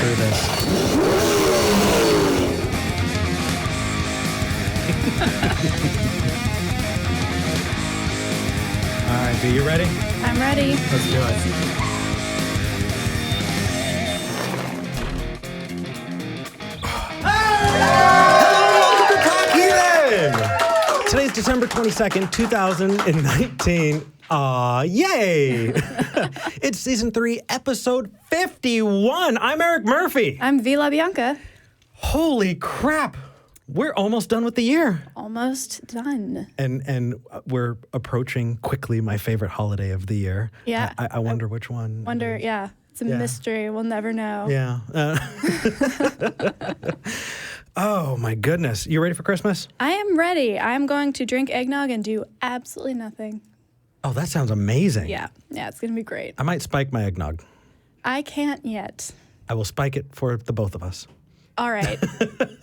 through this. All right, V, you ready? I'm ready. Let's do it. Talk Heathen! Today's December 22nd, 2019. Yay! It's season 3, episode 51. I'm Eric Murphy. I'm Vi La Bianca. Holy crap. We're almost done with the year. Almost done. And we're approaching quickly my favorite holiday of the year. Yeah. I wonder which one. Yeah. It's a mystery. We'll never know. Yeah. Oh, my goodness. You ready for Christmas? I am ready. I'm going to drink eggnog and do absolutely nothing. Oh, that sounds amazing. Yeah. Yeah, it's going to be great. I might spike my eggnog. I can't yet. I will spike it for the both of us. All right.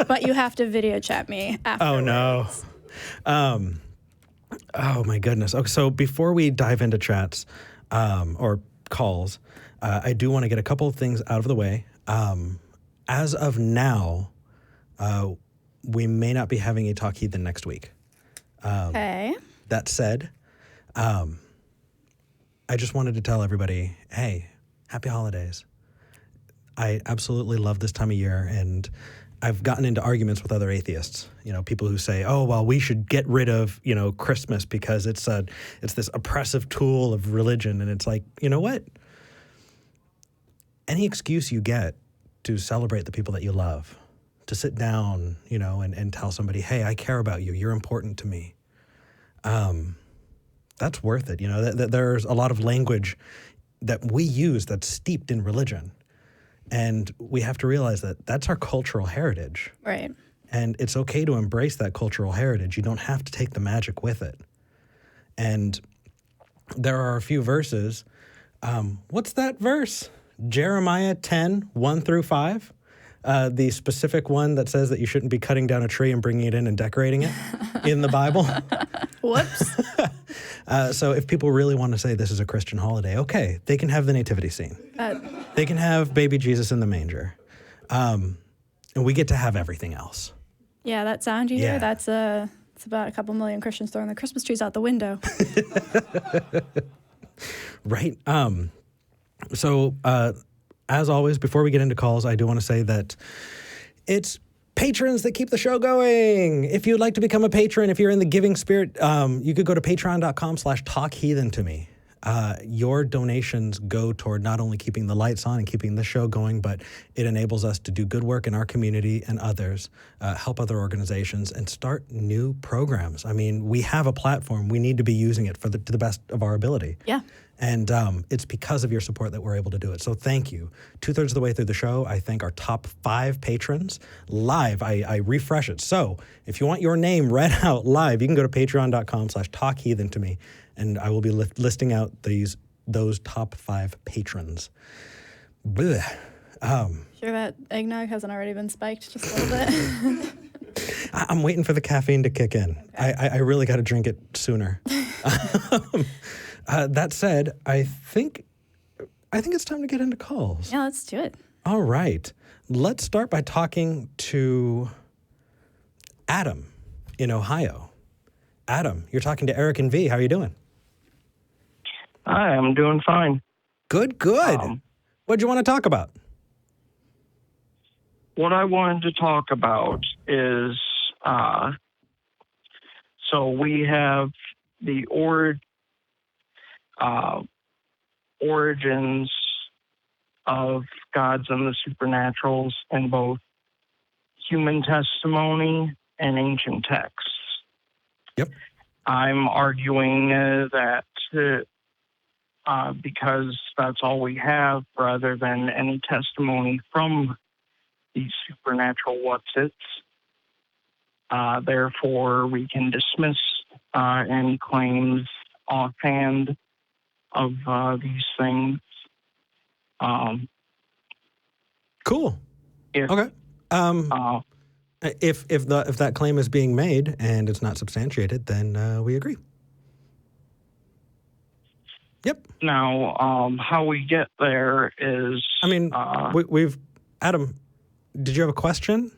But you have to video chat me afterwards. Oh, no. Oh, my goodness. Okay, so before we dive into chats or calls, I do want to get a couple of things out of the way. As of now, we may not be having a Talk Heathen next week. Okay. That said, I just wanted to tell everybody, hey, happy holidays. I absolutely love this time of year, and I've gotten into arguments with other atheists. You know, people who say, "Oh, well, we should get rid of Christmas because it's this oppressive tool of religion." And it's like, you know what? Any excuse you get to celebrate the people that you love, to sit down, and tell somebody, "Hey, I care about you. You're important to me." That's worth it. There's a lot of language that we use that's steeped in religion. And we have to realize that that's our cultural heritage. Right. And it's okay to embrace that cultural heritage. You don't have to take the magic with it. And there are a few verses. What's that verse? Jeremiah 10, 1 through 5. The specific one that says that you shouldn't be cutting down a tree and bringing it in and decorating it in the Bible. Whoops. So if people really want to say this is a Christian holiday, okay, they can have the nativity scene. They can have baby Jesus in the manger. And we get to have everything else. Yeah, that sound you hear, that's it's about a couple million Christians throwing the Christmas trees out the window. Right. So as always, before we get into calls, I do want to say that it's patrons that keep the show going. If you'd like to become a patron, if you're in the giving spirit, you could go to patreon.com/talkheathen to me. Your donations go toward not only keeping the lights on and keeping the show going, but it enables us to do good work in our community and others, help other organizations, and start new programs. I mean, we have a platform. We need to be using it to the best of our ability. Yeah. And it's because of your support that we're able to do it. So thank you. 2/3 of the way through the show, I thank our top 5 patrons live. I refresh it. So if you want your name read out live, you can go to patreon.com/talkheathen to me, and I will be listing out those top 5 patrons. Blech. Sure that eggnog hasn't already been spiked just a little bit? I'm waiting for the caffeine to kick in. Okay. I really got to drink it sooner. That said, I think it's time to get into calls. Yeah, let's do it. All right. Let's start by talking to Adam in Ohio. Adam, you're talking to Eric and V. How are you doing? Hi, I'm doing fine. Good. What'd you want to talk about? What I wanted to talk about is, so we have the origins of gods and the supernaturals in both human testimony and ancient texts. Yep. I'm arguing that because that's all we have, rather than any testimony from these supernatural what's-its, therefore we can dismiss any claims offhand of these things. Cool. If, okay. If that claim is being made and it's not substantiated, then we agree. Yep. Now, how we get there is... I mean, we've Adam, did you have a question?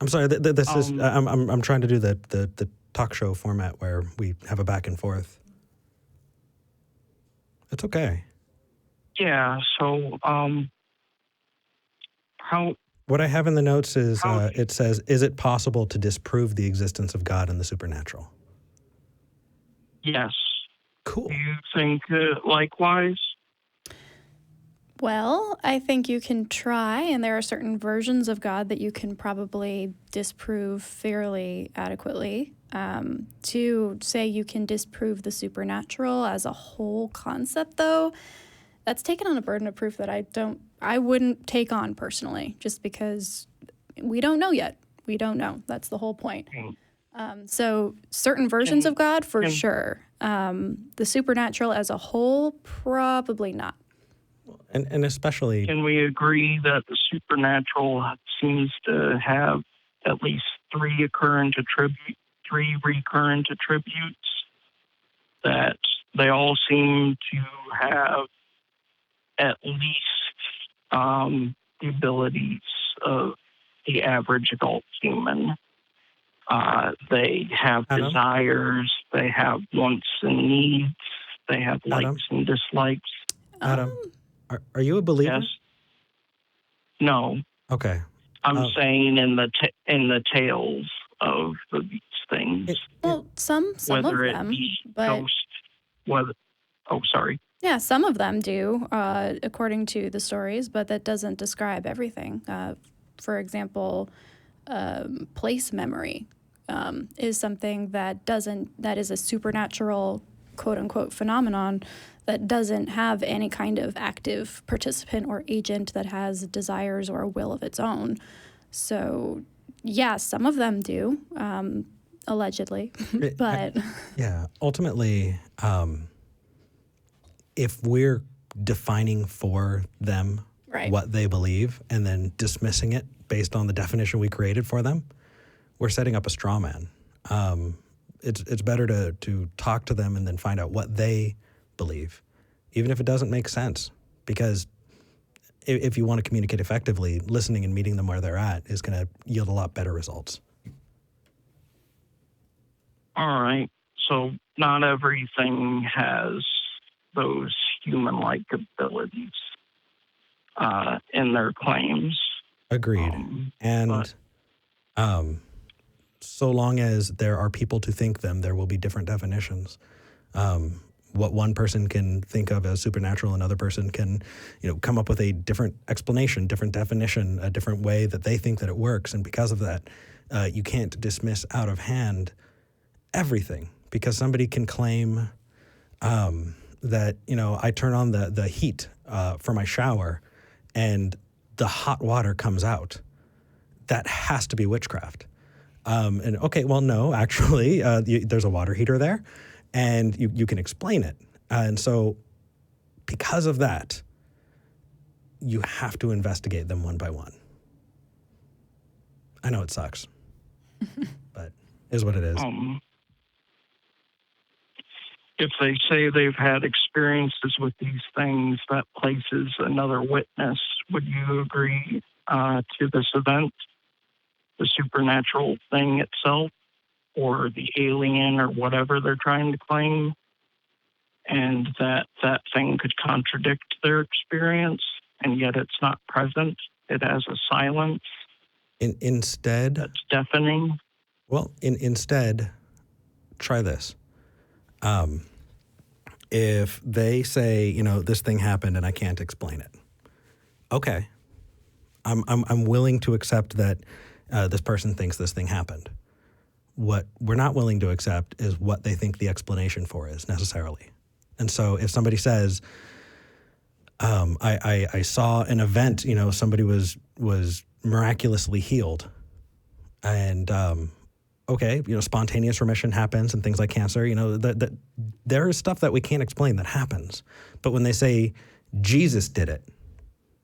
I'm sorry. This is. I'm trying to do the talk show format where we have a back and forth. It's okay. Yeah. So, how? What I have in the notes is it says, "Is it possible to disprove the existence of God and the supernatural?" Yes. Cool. Do you think likewise? Well, I think you can try, and there are certain versions of God that you can probably disprove fairly adequately. To say you can disprove the supernatural as a whole concept, though, that's taken on a burden of proof that I wouldn't take on personally, just because we don't know yet. We don't know. That's the whole point. So certain versions of God, for sure. The supernatural as a whole, probably not. And especially, Can we agree that the supernatural seems to have at least three recurrent attributes, that they all seem to have at least the abilities of the average adult human. They have Adam? desires, they have wants and needs, they have Adam? likes and dislikes. Adam, are you a believer? Yes. No. Okay. I'm saying in the tales of these things, Well, some of whether it them, be but ghost, whether. Oh, sorry. yeah, some of them do, according to the stories, but that doesn't describe everything. For example, place memory is something that is a supernatural, quote unquote, phenomenon that doesn't have any kind of active participant or agent that has desires or a will of its own. So, yeah, some of them do, allegedly, but Yeah, ultimately, if we're defining for them right. what they believe and then dismissing it based on the definition we created for them, we're setting up a straw man. It's better to talk to them and then find out what they believe, even if it doesn't make sense. Because if you want to communicate effectively, listening and meeting them where they're at is going to yield a lot better results. All right. So not everything has those human-like abilities in their claims. Agreed. So long as there are people to think them, there will be different definitions. What one person can think of as supernatural, another person can, come up with a different explanation, different definition, a different way that they think that it works. And because of that, you can't dismiss out of hand everything, because somebody can claim that, I turn on the heat for my shower and the hot water comes out. That has to be witchcraft. And okay, well, no, actually, there's a water heater there, and you can explain it. And so because of that, you have to investigate them one by one. I know it sucks, but it is what it is. If they say they've had experiences with these things, that places another witness. Would you agree to this event, the supernatural thing itself, or the alien, or whatever they're trying to claim, and that thing could contradict their experience, and yet it's not present? It has a silence. Instead, that's deafening. Well, instead, try this. If they say, this thing happened and I can't explain it, okay, I'm willing to accept that this person thinks this thing happened. What we're not willing to accept is what they think the explanation for is necessarily. And so if somebody says, I saw an event, somebody was miraculously healed, and okay, spontaneous remission happens and things like cancer, that there is stuff that we can't explain that happens. But when they say Jesus did it,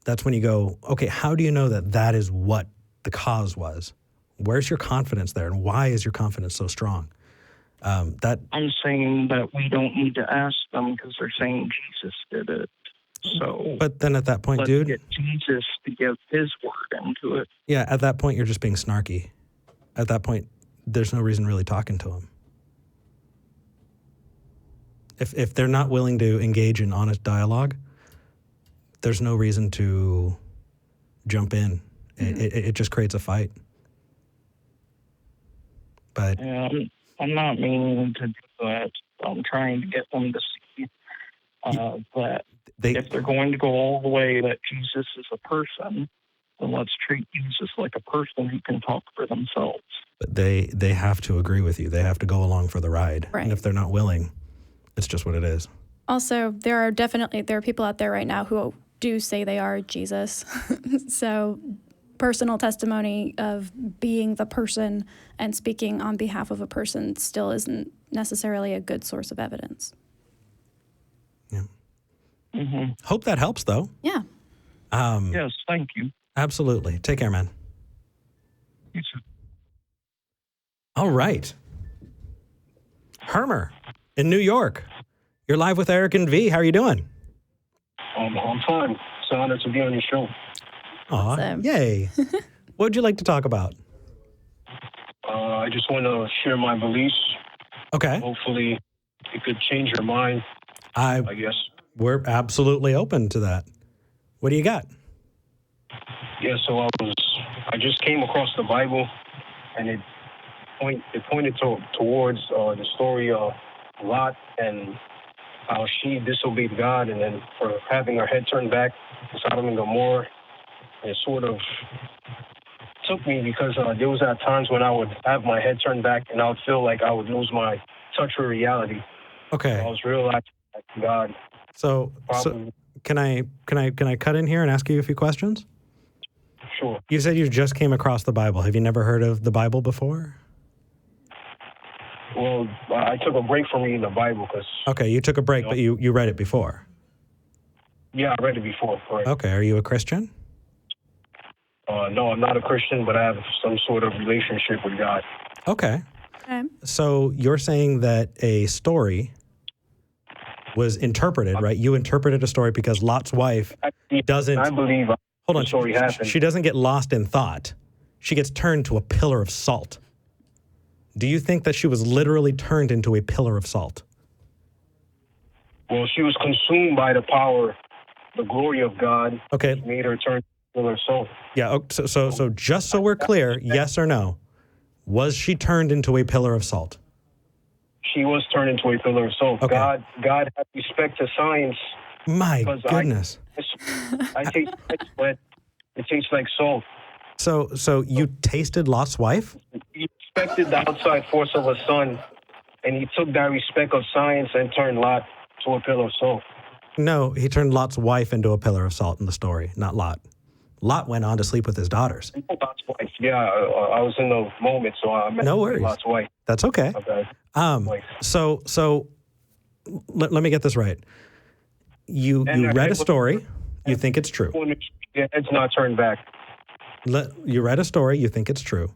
that's when you go, okay, how do you know that is what the cause was? Where's your confidence there, and why is your confidence so strong? I'm saying that we don't need to ask them because they're saying Jesus did it. So, But then at that point, let's dude, get Jesus to give his word into it. yeah, at that point, you're just being snarky. At that point, there's no reason really talking to him. If they're not willing to engage in honest dialogue, there's no reason to jump in. It just creates a fight. But Yeah, I'm not meaning to do that. I'm trying to get them to see that if they're going to go all the way that Jesus is a person, then let's treat Jesus like a person who can talk for themselves. But they have to agree with you. They have to go along for the ride. Right. And if they're not willing, it's just what it is. Also, there are people out there right now who do say they are Jesus. So personal testimony of being the person and speaking on behalf of a person still isn't necessarily a good source of evidence. Yeah. Mm-hmm. Hope that helps, though. Yeah. Yes, thank you. Absolutely. Take care, man. You too. All right. Hermer in New York. You're live with Eric and V. How are you doing? I'm fine. It's an honor to be on your show. Aw, Awesome. yay. What would you like to talk about? I just want to share my beliefs. Okay. Hopefully, it could change your mind, I guess. We're absolutely open to that. What do you got? Yeah, so I just came across the Bible, and it pointed towards the story of Lot and how she disobeyed God, and then for having her head turned back to Sodom and Gomorrah. And it sort of took me because there was at times when I would have my head turned back, and I would feel like I would lose my touch with reality. Okay. I was realizing that God. So can I cut in here and ask you a few questions? Sure. You said you just came across the Bible. Have you never heard of the Bible before? Well, I took a break from reading the Bible because. Okay, you took a break, but you read it before. Yeah, I read it before. Correct. Okay, are you a Christian? No, I'm not a Christian, but I have some sort of relationship with God. Okay. So you're saying that a story was interpreted, right? You interpreted a story because Lot's wife doesn't. I believe. Hold on. The story happened. She doesn't get lost in thought. She gets turned to a pillar of salt. Do you think that she was literally turned into a pillar of salt? Well, she was consumed by the power, the glory of God. Okay. Which made her turn to a pillar of salt. Yeah. So just so we're clear, yes or no, was she turned into a pillar of salt? She was turned into a pillar of salt. Okay. God had respect to science. My goodness. I taste sweat. It tastes like salt. So you tasted Lot's wife? He respected the outside force of a sun, and he took that respect of science and turned Lot to a pillar of salt. No, he turned Lot's wife into a pillar of salt in the story, not Lot. Lot went on to sleep with his daughters. Lot's wife. Yeah, I was in the moment, so I meant No worries. Lot's wife. That's okay. Okay. So let me get this right. You read a story. You think it's true. Yeah, it's not turned back. You read a story. You think it's true.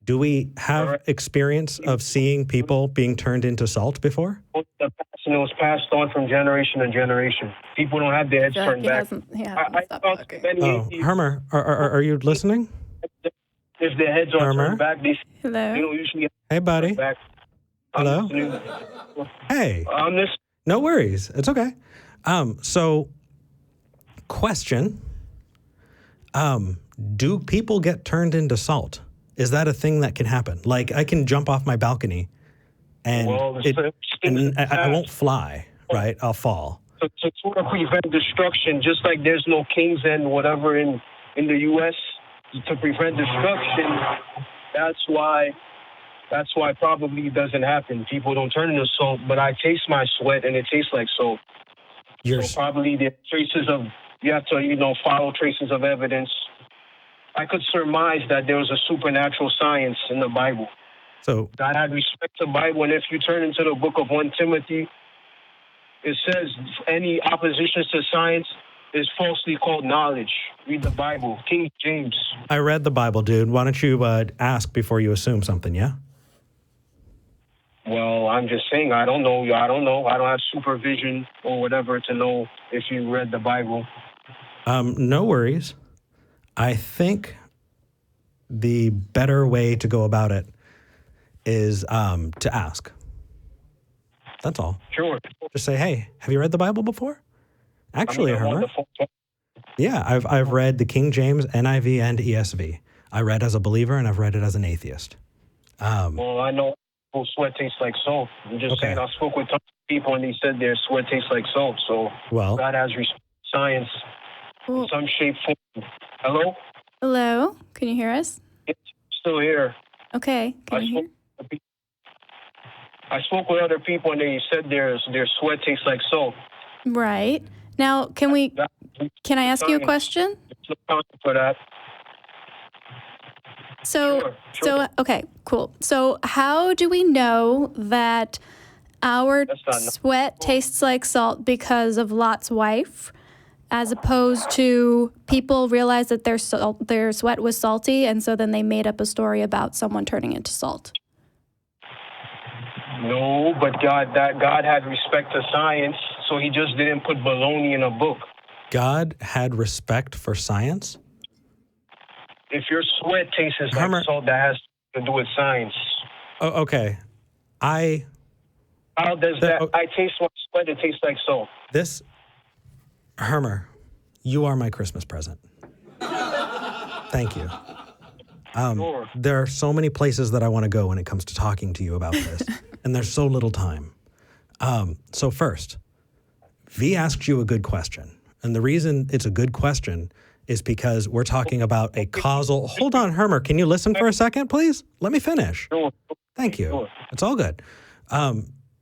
Do we have experience of seeing people being turned into salt before? And it was passed on from generation to generation. People don't have their heads turned back. I found many atheists, Hermer, are you listening? if their heads are Hermer? turned back, they Hello? don't usually have Hey, buddy. turned back. Hello? Hey. On this, No worries. It's okay. So, question. Do people get turned into salt? Is that a thing that can happen? Like, I can jump off my balcony and, I won't fly, right? I'll fall. to sort of prevent destruction, just like there's no kings and whatever in the U.S. to prevent destruction. That's why probably it doesn't happen. People don't turn into salt, but I taste my sweat and it tastes like salt. So probably the traces of, you have to, follow traces of evidence. I could surmise that there was a supernatural science in the Bible. So God had respect to the Bible, and if you turn into the book of 1 Timothy, it says any oppositions to science is falsely called knowledge. Read the Bible, King James. I read the Bible, dude. Why don't you ask before you assume something, yeah? Well, I'm just saying, I don't know. I don't know. I don't have supervision or whatever to know if you read the Bible. No worries. I think the better way to go about it is to ask. That's all. Sure. Just say, hey, have you read the Bible before? Actually, I'm Hermer. Yeah, I've read the King James, NIV, and ESV. I read as a believer, and I've read it as an atheist. Well, I know sweat tastes like salt. I'm just saying, I spoke with tons of people, and they said their sweat tastes like salt. So God has respect for science in some shape, form. Hello? Hello? Can you hear us? Yes, still here. Okay. Can you hear? I spoke with other people, and they said their sweat tastes like salt. Right. Now, can I ask you a question? There's no time for that. So, Sure. Okay, cool. So how do we know that our sweat tastes like salt because of Lot's wife, as opposed to people realized that their sweat was salty, and so then they made up a story about someone turning into salt? No, but God had respect to science, so he just didn't put baloney in a book. God had respect for science? If your sweat tastes like salt, that has to do with science. Oh, okay. How does that? I taste my sweat, it tastes like salt. Hermer, you are my Christmas present. Thank you. Sure. There are so many places that I want to go when it comes to talking to you about this, and there's so little time. So first, V asked you a good question, and the reason it's a good question is because we're talking about a causal... Hold on, Hermer, can you listen for a second, please? Let me finish. Sure. Thank you. Sure. It's all good.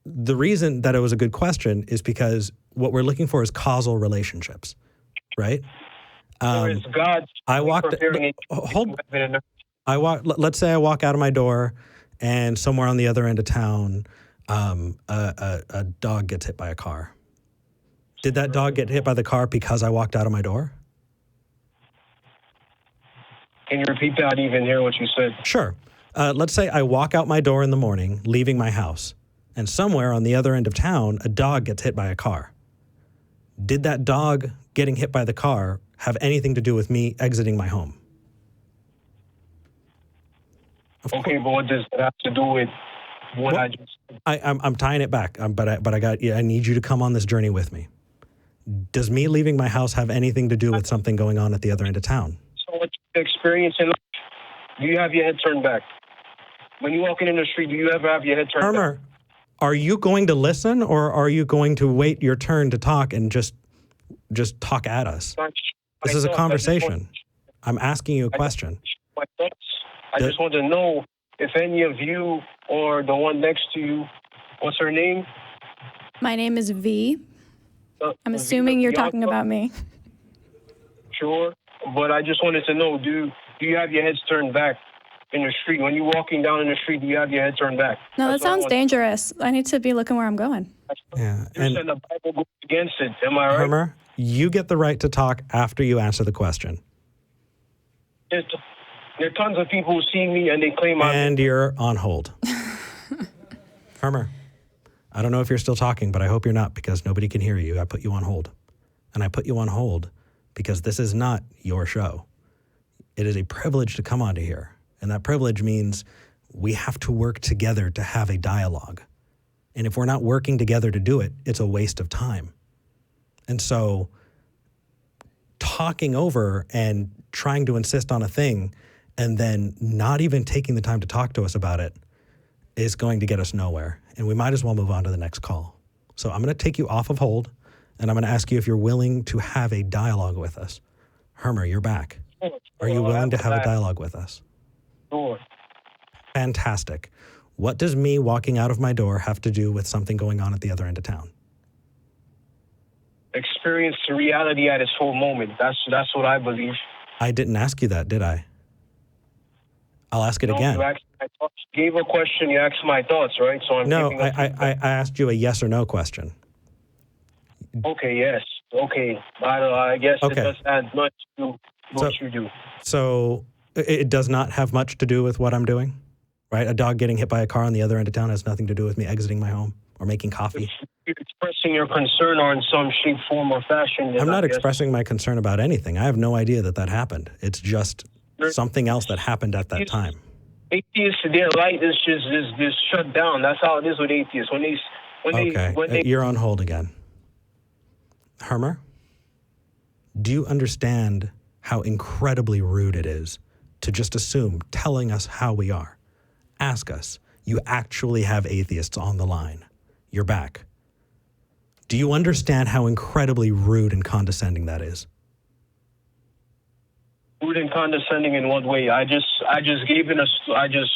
The reason that it was a good question is because what we're looking for is causal relationships, right? There is God. Let's say I walk out of my door, and somewhere on the other end of town, a dog gets hit by a car. Did that dog get hit by the car because I walked out of my door? Can you repeat that? I didn't even hear what you said. Sure. Let's say I walk out my door in the morning, leaving my house, and somewhere on the other end of town, a dog gets hit by a car. Did that dog getting hit by the car have anything to do with me exiting my home? Okay, but what does that have to do with what I just said? I'm tying it back, but I need you to come on this journey with me. Does me leaving my house have anything to do with something going on at the other end of town? So what's your experience in life? Do you have your head turned back? When you're walking in the street, do you ever have your head turned Hermer, back? are you going to listen, or are you going to wait your turn to talk and just talk at us? This is a conversation. I'm asking you a question. I just want to know if any of you or the one next to you, what's her name? My name is V. I'm assuming you're talking about me. Sure, but I just wanted to know, do you have your heads turned back in the street? When you're walking down in the street, do you have your head turned back? No, that sounds dangerous. I need to be looking where I'm going. Yeah, and the Bible goes against it. Am I right? Hermer, you get the right to talk after you answer the question. There are tons of people who see me and they claim you're on hold. Hermer, I don't know if you're still talking, but I hope you're not, because nobody can hear you. I put you on hold. And I put you on hold because this is not your show. It is a privilege to come onto here. And that privilege means we have to work together to have a dialogue. And if we're not working together to do it, it's a waste of time. And so talking over and trying to insist on a thing and then not even taking the time to talk to us about it is going to get us nowhere. And we might as well move on to the next call. So I'm going to take you off of hold, and I'm going to ask you if you're willing to have a dialogue with us. Hermer, you're back. Are you willing to have a dialogue with us? Sure. Fantastic. What does me walking out of my door have to do with something going on at the other end of town? Experience reality at its full moment. That's what I believe. I didn't ask you that, did I? I'll ask it again. You gave a question, you asked my thoughts, right? So I asked you a yes or no question. Okay, yes. Okay. I guess it doesn't add much to what you do. So it does not have much to do with what I'm doing? right? A dog getting hit by a car on the other end of town has nothing to do with me exiting my home or making coffee. You're expressing your concern on some shape, form, or fashion. I'm not expressing my concern about anything. I have no idea that happened. It's just something else that happened at that time. Atheists, their light is just shut down. That's how it is with atheists. When they You're on hold again. Hermer, do you understand how incredibly rude it is to just assume telling us how we are? Ask us. You actually have atheists on the line. You're back. Do you understand how incredibly rude and condescending that is? Rude and condescending in what way? I just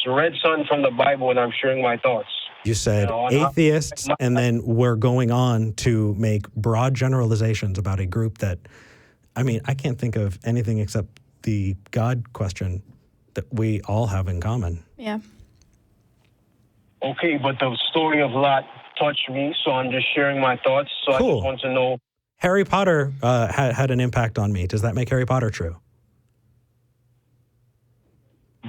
read something from the Bible and I'm sharing my thoughts. You said atheists, and then we're going on to make broad generalizations about a group that, I mean, I can't think of anything except the God question that we all have in common. Yeah. Okay, but the story of Lot touched me, so I'm just sharing my thoughts. So Cool. I just want to know. Harry Potter had an impact on me. Does that make Harry Potter true?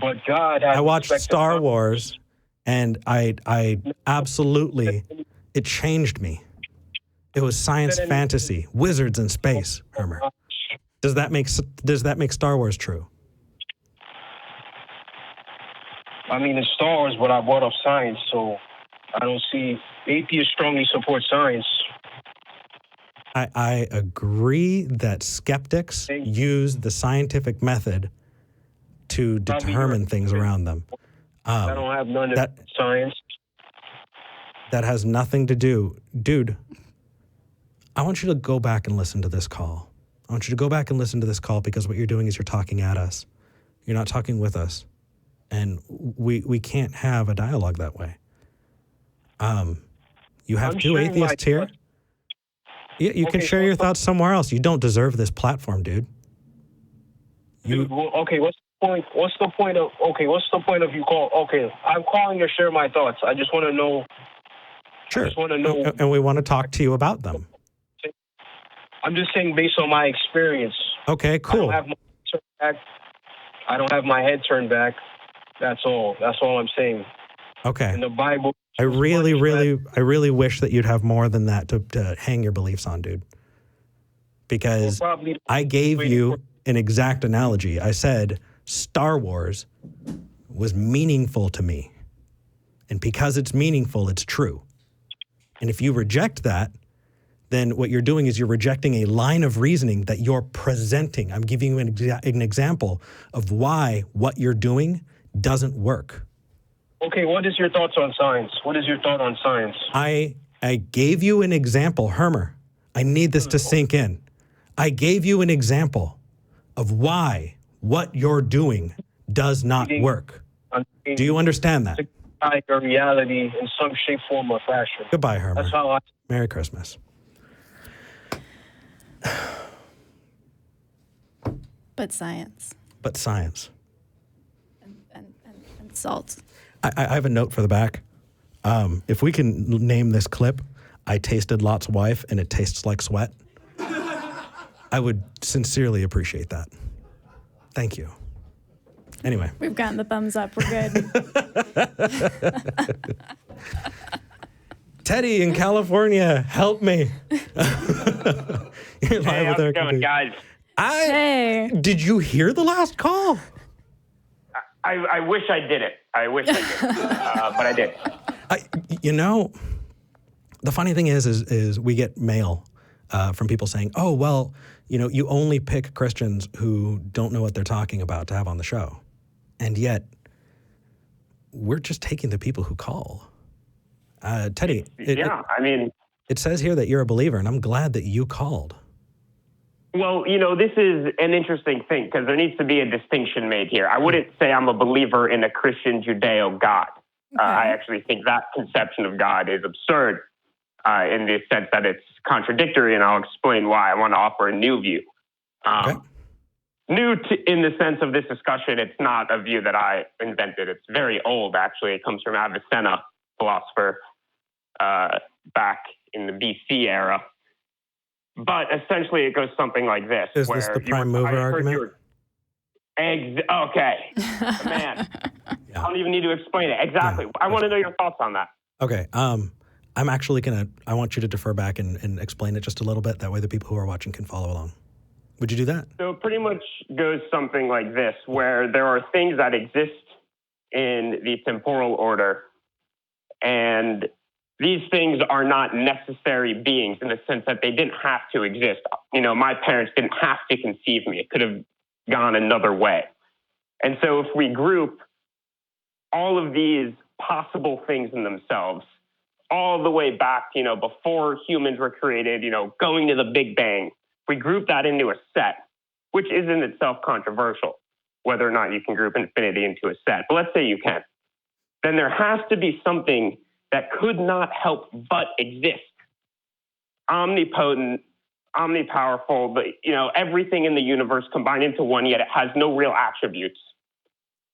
But God has I watched Star Wars, and I absolutely, it changed me. It was science fantasy, wizards in space, Hermer. Does that make Star Wars true? I mean, it's Star Wars, but I brought up science, so I don't see atheists strongly support science. I agree that skeptics use the scientific method to determine things around them. I don't have none of science. That has nothing to do. Dude, I want you to go back and listen to this call. I want you to go back and listen to this call because what you're doing is you're talking at us. You're not talking with us. And we can't have a dialogue that way. You have two atheists here. You can share your thoughts somewhere else. You don't deserve this platform, dude. Okay, what's the point? What's the point of you call? Okay, I'm calling to share my thoughts. I just want to know. Sure. I just want to know. And we want to talk to you about them. I'm just saying based on my experience. Okay, cool. I don't have my head turned back. That's all. That's all I'm saying. Okay. In the Bible. I really wish that you'd have more than that to hang your beliefs on, dude. Because I gave you an exact analogy. I said Star Wars was meaningful to me. And because it's meaningful, it's true. And if you reject that, then what you're doing is you're rejecting a line of reasoning that you're presenting. I'm giving you an example of why what you're doing doesn't work. Okay, what is your thoughts on science? What is your thought on science? I gave you an example, Hermer. I need this to sink in. I gave you an example of why what you're doing does not work. Do you understand that? Your reality in some shape, form, or fashion. Goodbye, Hermer. That's how Merry Christmas. But science. But science. And salt. I have a note for the back. If we can name this clip, I tasted Lot's wife and it tastes like sweat. I would sincerely appreciate that. Thank you. Anyway. We've gotten the thumbs up. We're good. Teddy in California, help me. Hey, how's it going, guys? Hey. Did you hear the last call? I wish I did it. I wish I did, but I did. The funny thing is we get mail from people saying, "Oh, well, you only pick Christians who don't know what they're talking about to have on the show," and yet we're just taking the people who call. Teddy, it says here that you're a believer, and I'm glad that you called. Well, this is an interesting thing because there needs to be a distinction made here. I wouldn't say I'm a believer in a Christian Judeo God. Okay. I actually think that conception of God is absurd in the sense that it's contradictory, and I'll explain why. I want to offer a new view. New in the sense of this discussion, it's not a view that I invented. It's very old, actually. It comes from Avicenna, philosopher, back in the BC era. But essentially, it goes something like this. Is this the prime mover argument? Okay, man. I don't even need to explain it. Exactly. I want to know your thoughts on that. Okay. I'm actually I want you to defer back and explain it just a little bit. That way the people who are watching can follow along. Would you do that? So it pretty much goes something like this, where there are things that exist in the temporal order, and these things are not necessary beings in the sense that they didn't have to exist. You know, my parents didn't have to conceive me. It could have gone another way. And so if we group all of these possible things in themselves, all the way back, you know, before humans were created, you know, going to the Big Bang, we group that into a set, which is in itself controversial, whether or not you can group infinity into a set. But let's say you can. Then there has to be something that could not help but exist. Omnipotent, omnipowerful, but, you know, everything in the universe combined into one, yet it has no real attributes.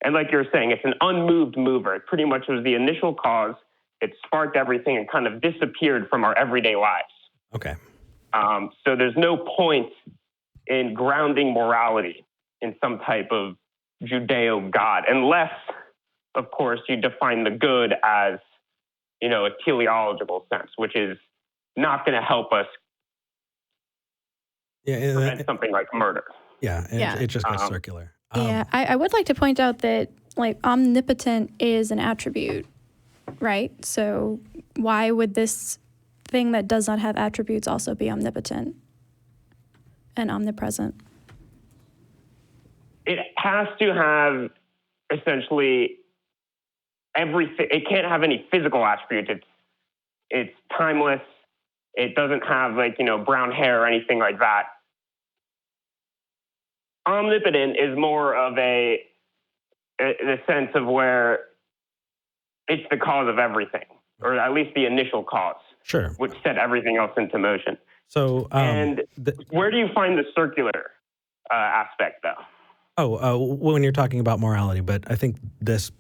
And like you're saying, it's an unmoved mover. It pretty much was the initial cause. It sparked everything and kind of disappeared from our everyday lives. Okay. So there's no point in grounding morality in some type of Judeo-God, unless, of course, you define the good as, you know, a teleological sense, which is not going to help us prevent something like murder. Yeah, it just gets circular. I would like to point out that, like, omnipotent is an attribute, right? So why would this thing that does not have attributes also be omnipotent and omnipresent? It has to have essentially everything. It can't have any physical attributes. It's timeless. It doesn't have, like, you know, brown hair or anything like that. Omnipotent is more of the sense of where it's the cause of everything, or at least the initial cause. Sure. Which set everything else into motion. So, where do you find the circular aspect, though? When you're talking about morality, but I think this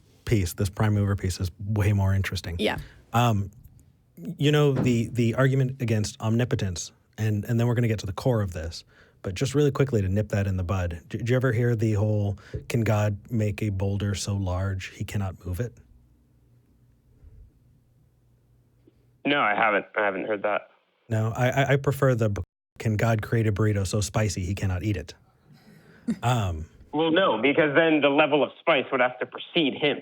prime mover piece, is way more interesting. Yeah. You know, the argument against omnipotence, and then we're going to get to the core of this, but just really quickly to nip that in the bud. Did you ever hear the whole, can God make a boulder so large he cannot move it? No, I haven't. I haven't heard that. No, I prefer the, can God create a burrito so spicy he cannot eat it? Well, no, because then the level of spice would have to precede him.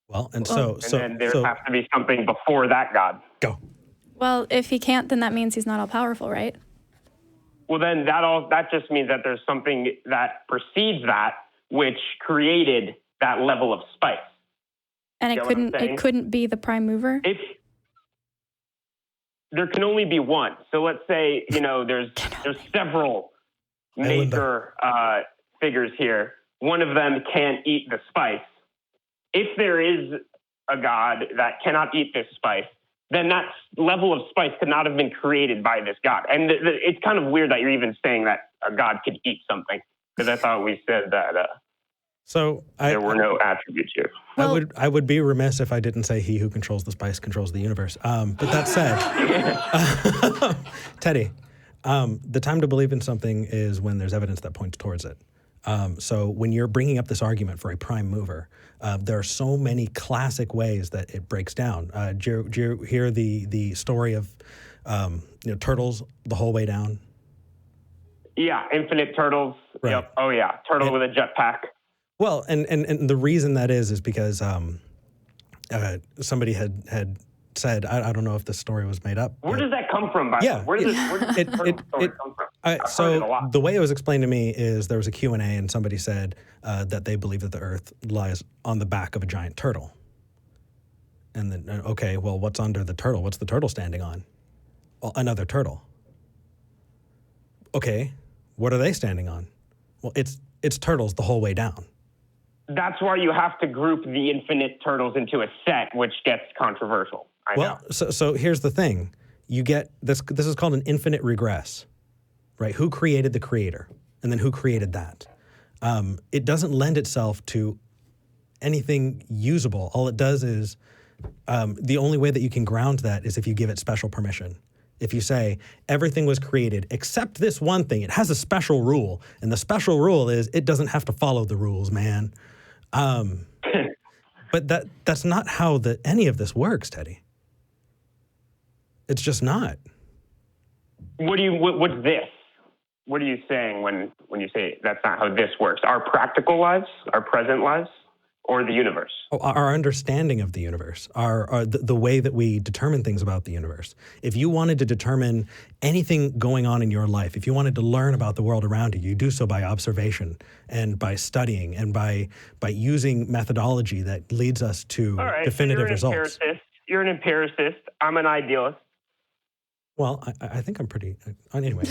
Well, and then there has to be something before that God. Go. Well, if he can't, then that means he's not all powerful, right? Well, then that just means that there's something that precedes that, which created that level of spice. And it couldn't be the prime mover? There can only be one. So let's say, you know, there's several major figures here. One of them can't eat the spice. If there is a God that cannot eat this spice, then that level of spice could not have been created by this God. And it's kind of weird that you're even saying that a God could eat something, because I thought we said that there were no attributes here. Well, I would be remiss if I didn't say he who controls the spice controls the universe. But that said, Teddy, the time to believe in something is when there's evidence that points towards it. So when you're bringing up this argument for a prime mover, there are so many classic ways that it breaks down. Did you hear the story of turtles the whole way down? Yeah, infinite turtles. Right. Yep. Oh yeah, turtle with a jetpack. Well, and the reason that is because somebody had said, I don't know if this story was made up. Where does that come from? By the way? Where does this story come from? So the way it was explained to me is there was a Q&A and somebody said that they believe that the Earth lies on the back of a giant turtle. And then, okay, well, what's under the turtle? What's the turtle standing on? Well, another turtle. Okay, what are they standing on? Well, it's turtles the whole way down. That's why you have to group the infinite turtles into a set, which gets controversial. I know. So here's the thing. You get this is called an infinite regress, right? Who created the creator? And then who created that? It doesn't lend itself to anything usable. All it does is, the only way that you can ground that is if you give it special permission. If you say, everything was created except this one thing, it has a special rule. And the special rule is it doesn't have to follow the rules, man. But that's not how any of this works, Teddy. It's just not. What's this? What are you saying when you say that's not how this works? Our practical lives, our present lives, or the universe? Our understanding of the universe, the way that we determine things about the universe. If you wanted to determine anything going on in your life, if you wanted to learn about the world around you, you do so by observation and by studying and by using methodology that leads us to definitive results. You're an empiricist. I'm an idealist. Well, I think I'm pretty. Anyway.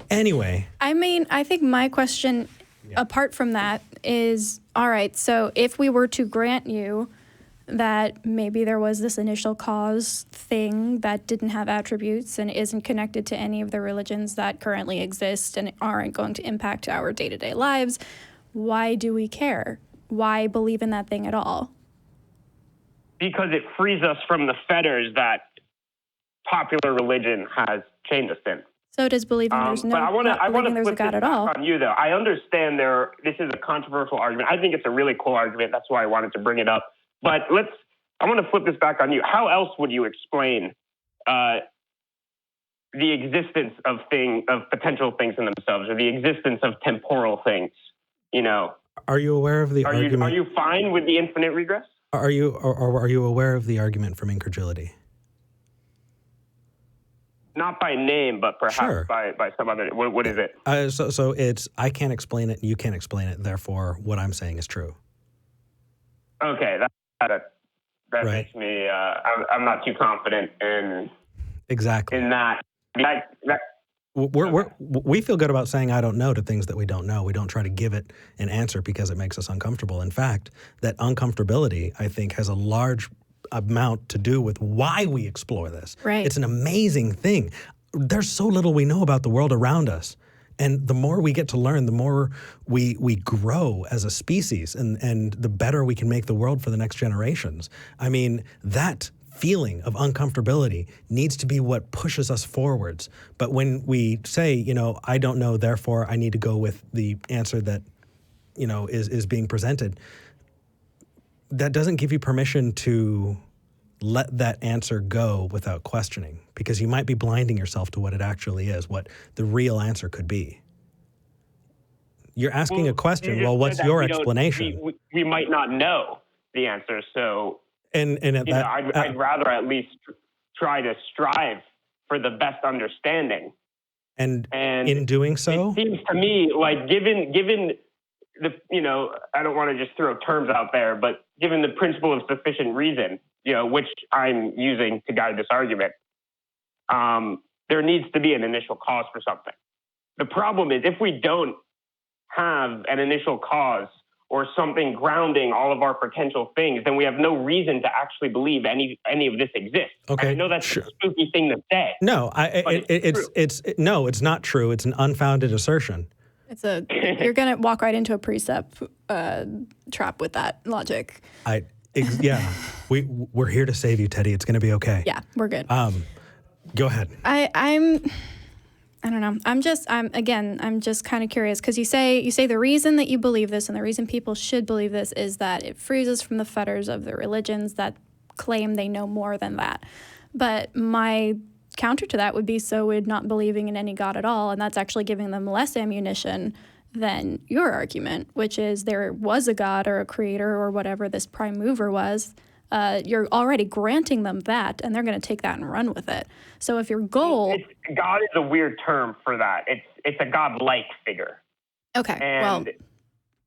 Anyway. I mean, I think my question, apart from that, is, all right, so if we were to grant you that maybe there was this initial cause thing that didn't have attributes and isn't connected to any of the religions that currently exist and aren't going to impact our day-to-day lives, why do we care? Why believe in that thing at all? Because it frees us from the fetters that popular religion has chained us in. So does believing there's no, but I want to there's a God at all. On you though. I understand this is a controversial argument. I think it's a really cool argument. That's why I wanted to bring it up. But I want to flip this back on you. How else would you explain the existence of potential things in themselves, or the existence of temporal things? You know. Are you aware of the argument? Are you fine with the infinite regress? Are you aware of the argument from incredulity? Not by name, but perhaps by some other. What is it? So it's I can't explain it, and you can't explain it. Therefore, what I'm saying is true. Okay, that makes me. I'm not too confident in exactly in that. We feel good about saying I don't know to things that we don't know. We don't try to give it an answer because it makes us uncomfortable. In fact, that uncomfortability, I think, has a large amount to do with why we explore this. Right. It's an amazing thing. There's so little we know about the world around us. And the more we get to learn, the more we grow as a species and the better we can make the world for the next generations. I mean, that feeling of uncomfortability needs to be what pushes us forwards. But when we say, I don't know, therefore I need to go with the answer that, is being presented, that doesn't give you permission to let that answer go without questioning, because you might be blinding yourself to what it actually is, what the real answer could be. You're asking a question. Well, what's your explanation? We might not know the answer, so I'd rather at least try to strive for the best understanding. And in doing so, it seems to me like given the I don't want to just throw terms out there, but given the principle of sufficient reason, which I'm using to guide this argument, there needs to be an initial cause for something. The problem is if we don't have an initial cause or something grounding all of our potential things, then we have no reason to actually believe any of this exists. Okay, I know that's a spooky thing to say. No, it's not true. It's an unfounded assertion. You're gonna walk right into a precept trap with that logic. We're here to save you, Teddy. It's gonna be okay. Yeah, we're good. Go ahead. I don't know. I'm just kind of curious because you say the reason that you believe this and the reason people should believe this is that it frees us from the fetters of the religions that claim they know more than that. But my counter to that would be we're not believing in any God at all, and that's actually giving them less ammunition than your argument, which is there was a God or a creator or whatever this prime mover was. You're already granting them that, and they're going to take that and run with it. So if your goal... God is a weird term for that. It's a God-like figure. Okay,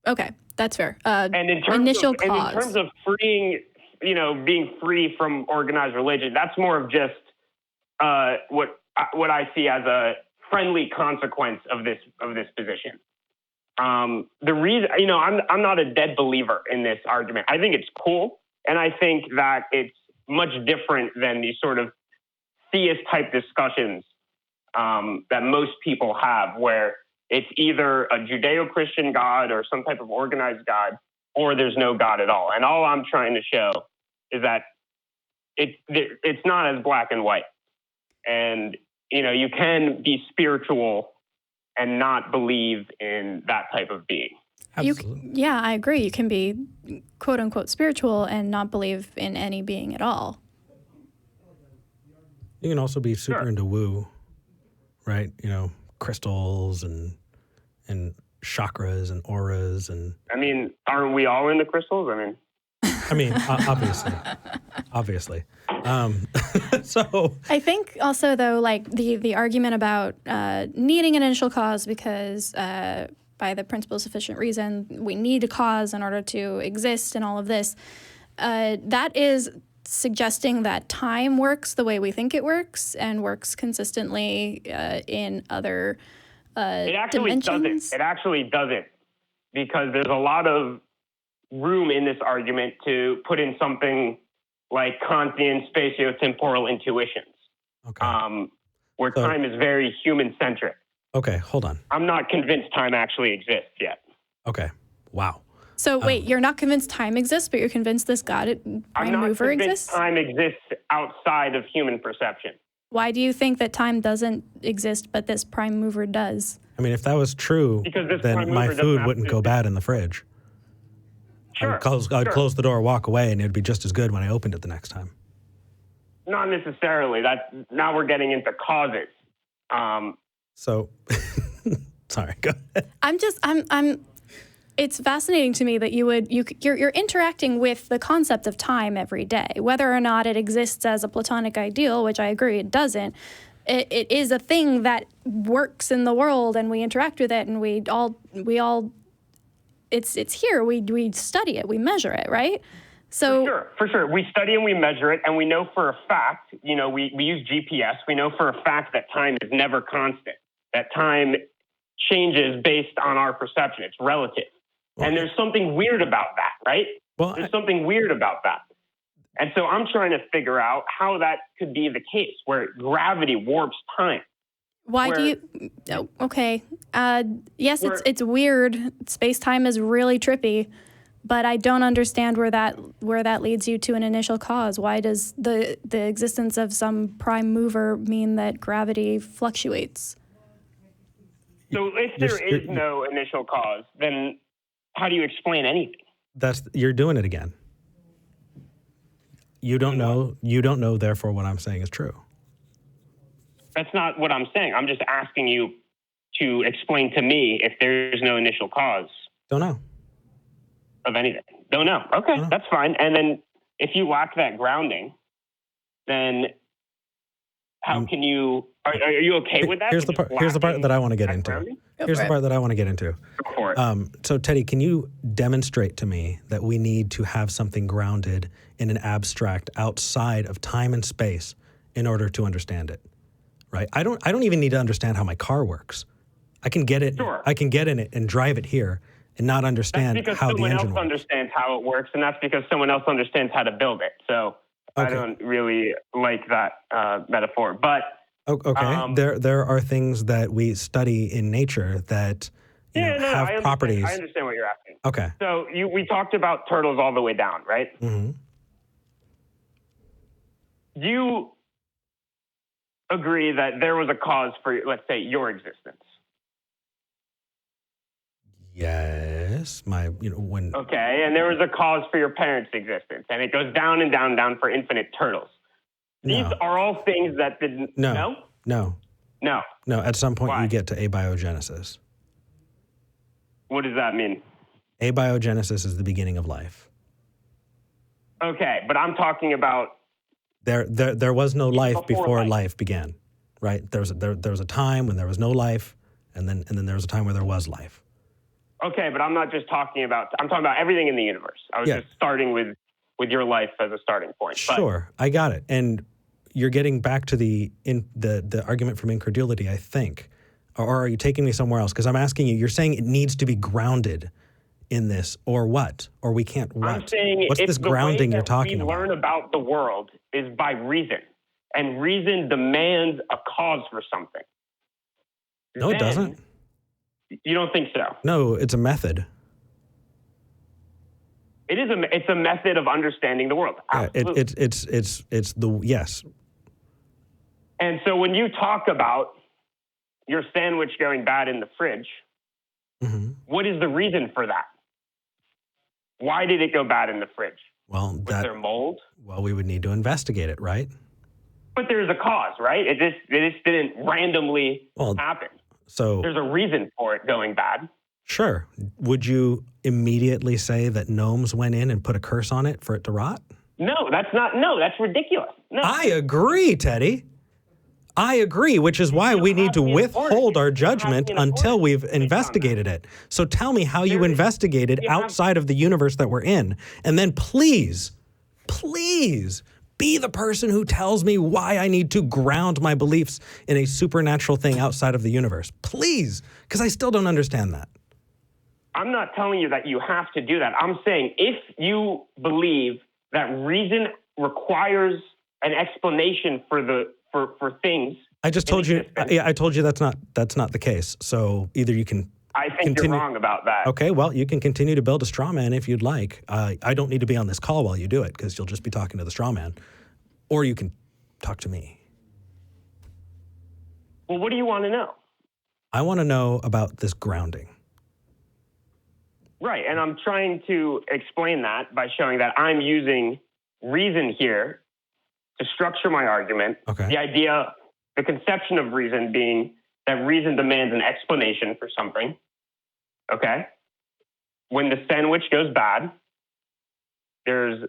okay, that's fair. And in terms of freeing, being free from organized religion, that's more of just what I see as a friendly consequence of this position. The reason, I'm not a dead believer in this argument. I think it's cool. And I think that it's much different than these sort of theist type discussions that most people have, where it's either a Judeo-Christian God or some type of organized God, or there's no God at all. And all I'm trying to show is that it's not as black and white. And, you can be spiritual and not believe in that type of being. Absolutely. I agree. You can be quote unquote spiritual and not believe in any being at all. You can also be super Sure. into woo, right? You know, crystals and chakras and auras and. I mean, aren't we all into crystals? I mean, obviously. So I think also though, like the argument about needing an initial cause because by the principle of sufficient reason, we need a cause in order to exist and all of this, that is suggesting that time works the way we think it works and works consistently in other it actually dimensions. doesn't. It actually doesn't, because there's a lot of room in this argument to put in something like Kantian spatiotemporal intuitions, okay. where So- time is very human-centric. Okay, hold on. I'm not convinced time actually exists yet. Okay. Wow. So wait, you're not convinced time exists, but you're convinced this I'm prime not mover convinced exists? time exists outside of human perception. Why do you think that time doesn't exist, but this prime mover does? I mean, if that was true, Because this then prime my mover doesn't food have wouldn't to go exist. bad in the fridge. Sure. I'd sure. close the door, walk away, and it'd be just as good when I opened it the next time. Not necessarily. Now we're getting into causes. So, sorry, go ahead. I'm it's fascinating to me that you're interacting with the concept of time every day, whether or not it exists as a Platonic ideal, which I agree it doesn't. It is a thing that works in the world, and we interact with it, and we all it's here. We study it, we measure it, right? So For sure. We study and we measure it, and we know for a fact, we use GPS, we know for a fact that time is never constant, that time changes based on our perception. It's relative. And there's something weird about that, right? Well, There's something weird about that. And so I'm trying to figure out how that could be the case, where gravity warps time. why do you? Oh, okay. Yes, it's weird. Space-time is really trippy, but I don't understand where that leads you to an initial cause. Why does the existence of some prime mover mean that gravity fluctuates? So if there is no initial cause, then how do you explain anything? You're doing it again. You don't know, therefore what I'm saying is true. That's not what I'm saying. I'm just asking you to explain to me if there's no initial cause Don't know. of anything. Don't know. Okay, No. that's fine. And then if you lack that grounding, then how can you? Are you okay with that? Here's the part that I want to get into. Here's the part that I want to get into. Go for it. So, Teddy, can you demonstrate to me that we need to have something grounded in an abstract outside of time and space in order to understand it? Right? I don't even need to understand how my car works. I can get it. Sure. I can get in it and drive it here and not understand That's because how the someone else engine works. understands how it works, and that's because someone else understands how to build it. So I Okay. don't really like that metaphor. But Okay. There are things that we study in nature that have properties. I understand what you're asking. Okay. So we talked about turtles all the way down, right? Mm-hmm. Do you agree that there was a cause for, let's say, your existence? Yes. When. Okay, and there was a cause for your parents' existence, and it goes down and down and down for infinite turtles. These No. are all things that didn't. No. No. At some point, Why? you get to abiogenesis. What does that mean? Abiogenesis is the beginning of life. Okay, but I'm talking about. There was no life before life. life began, right? There was a time when there was no life, and then there was a time where there was life. Okay, but I'm not just talking about. I'm talking about everything in the universe. I was Yeah. just starting with your life as a starting point. But Sure, I got it. And you're getting back to the argument from incredulity, I think, or are you taking me somewhere else? Because I'm asking you. You're saying it needs to be grounded in this, or what? Or we can't what? I'm saying What's if this the way grounding you're that talking we about? learn about the world is by reason, and reason demands a cause for something. No, it then- doesn't. You don't think so? No, it's a method. It's a method of understanding the world. Yeah, Absolutely. it's the yes. And so when you talk about your sandwich going bad in the fridge, Mm-hmm. What is the reason for that? Why did it go bad in the fridge? Well, Was there mold? Well, we would need to investigate it, right? But there's a cause, right? It just didn't randomly happen. So there's a reason for it going bad. Sure. Would you immediately say that gnomes went in and put a curse on it for it to rot? No, that's ridiculous. No. I agree, Teddy. I agree, which is why we need to withhold our judgment until we've investigated it. So tell me how you investigated outside of the universe that we're in. And then please be the person who tells me why I need to ground my beliefs in a supernatural thing outside of the universe. Please, because I still don't understand that. I'm not telling you that you have to do that. I'm saying if you believe that reason requires an explanation for things. I just told you. Yeah, I told you that's not the case. So either you can. I think you're wrong about that. Okay, well, you can continue to build a straw man if you'd like. I don't need to be on this call while you do it because you'll just be talking to the straw man, or you can talk to me. Well, what do you want to know? I want to know about this grounding. Right, and I'm trying to explain that by showing that I'm using reason here to structure my argument. Okay. The conception of reason being that reason demands an explanation for something. Okay? When the sandwich goes bad, there's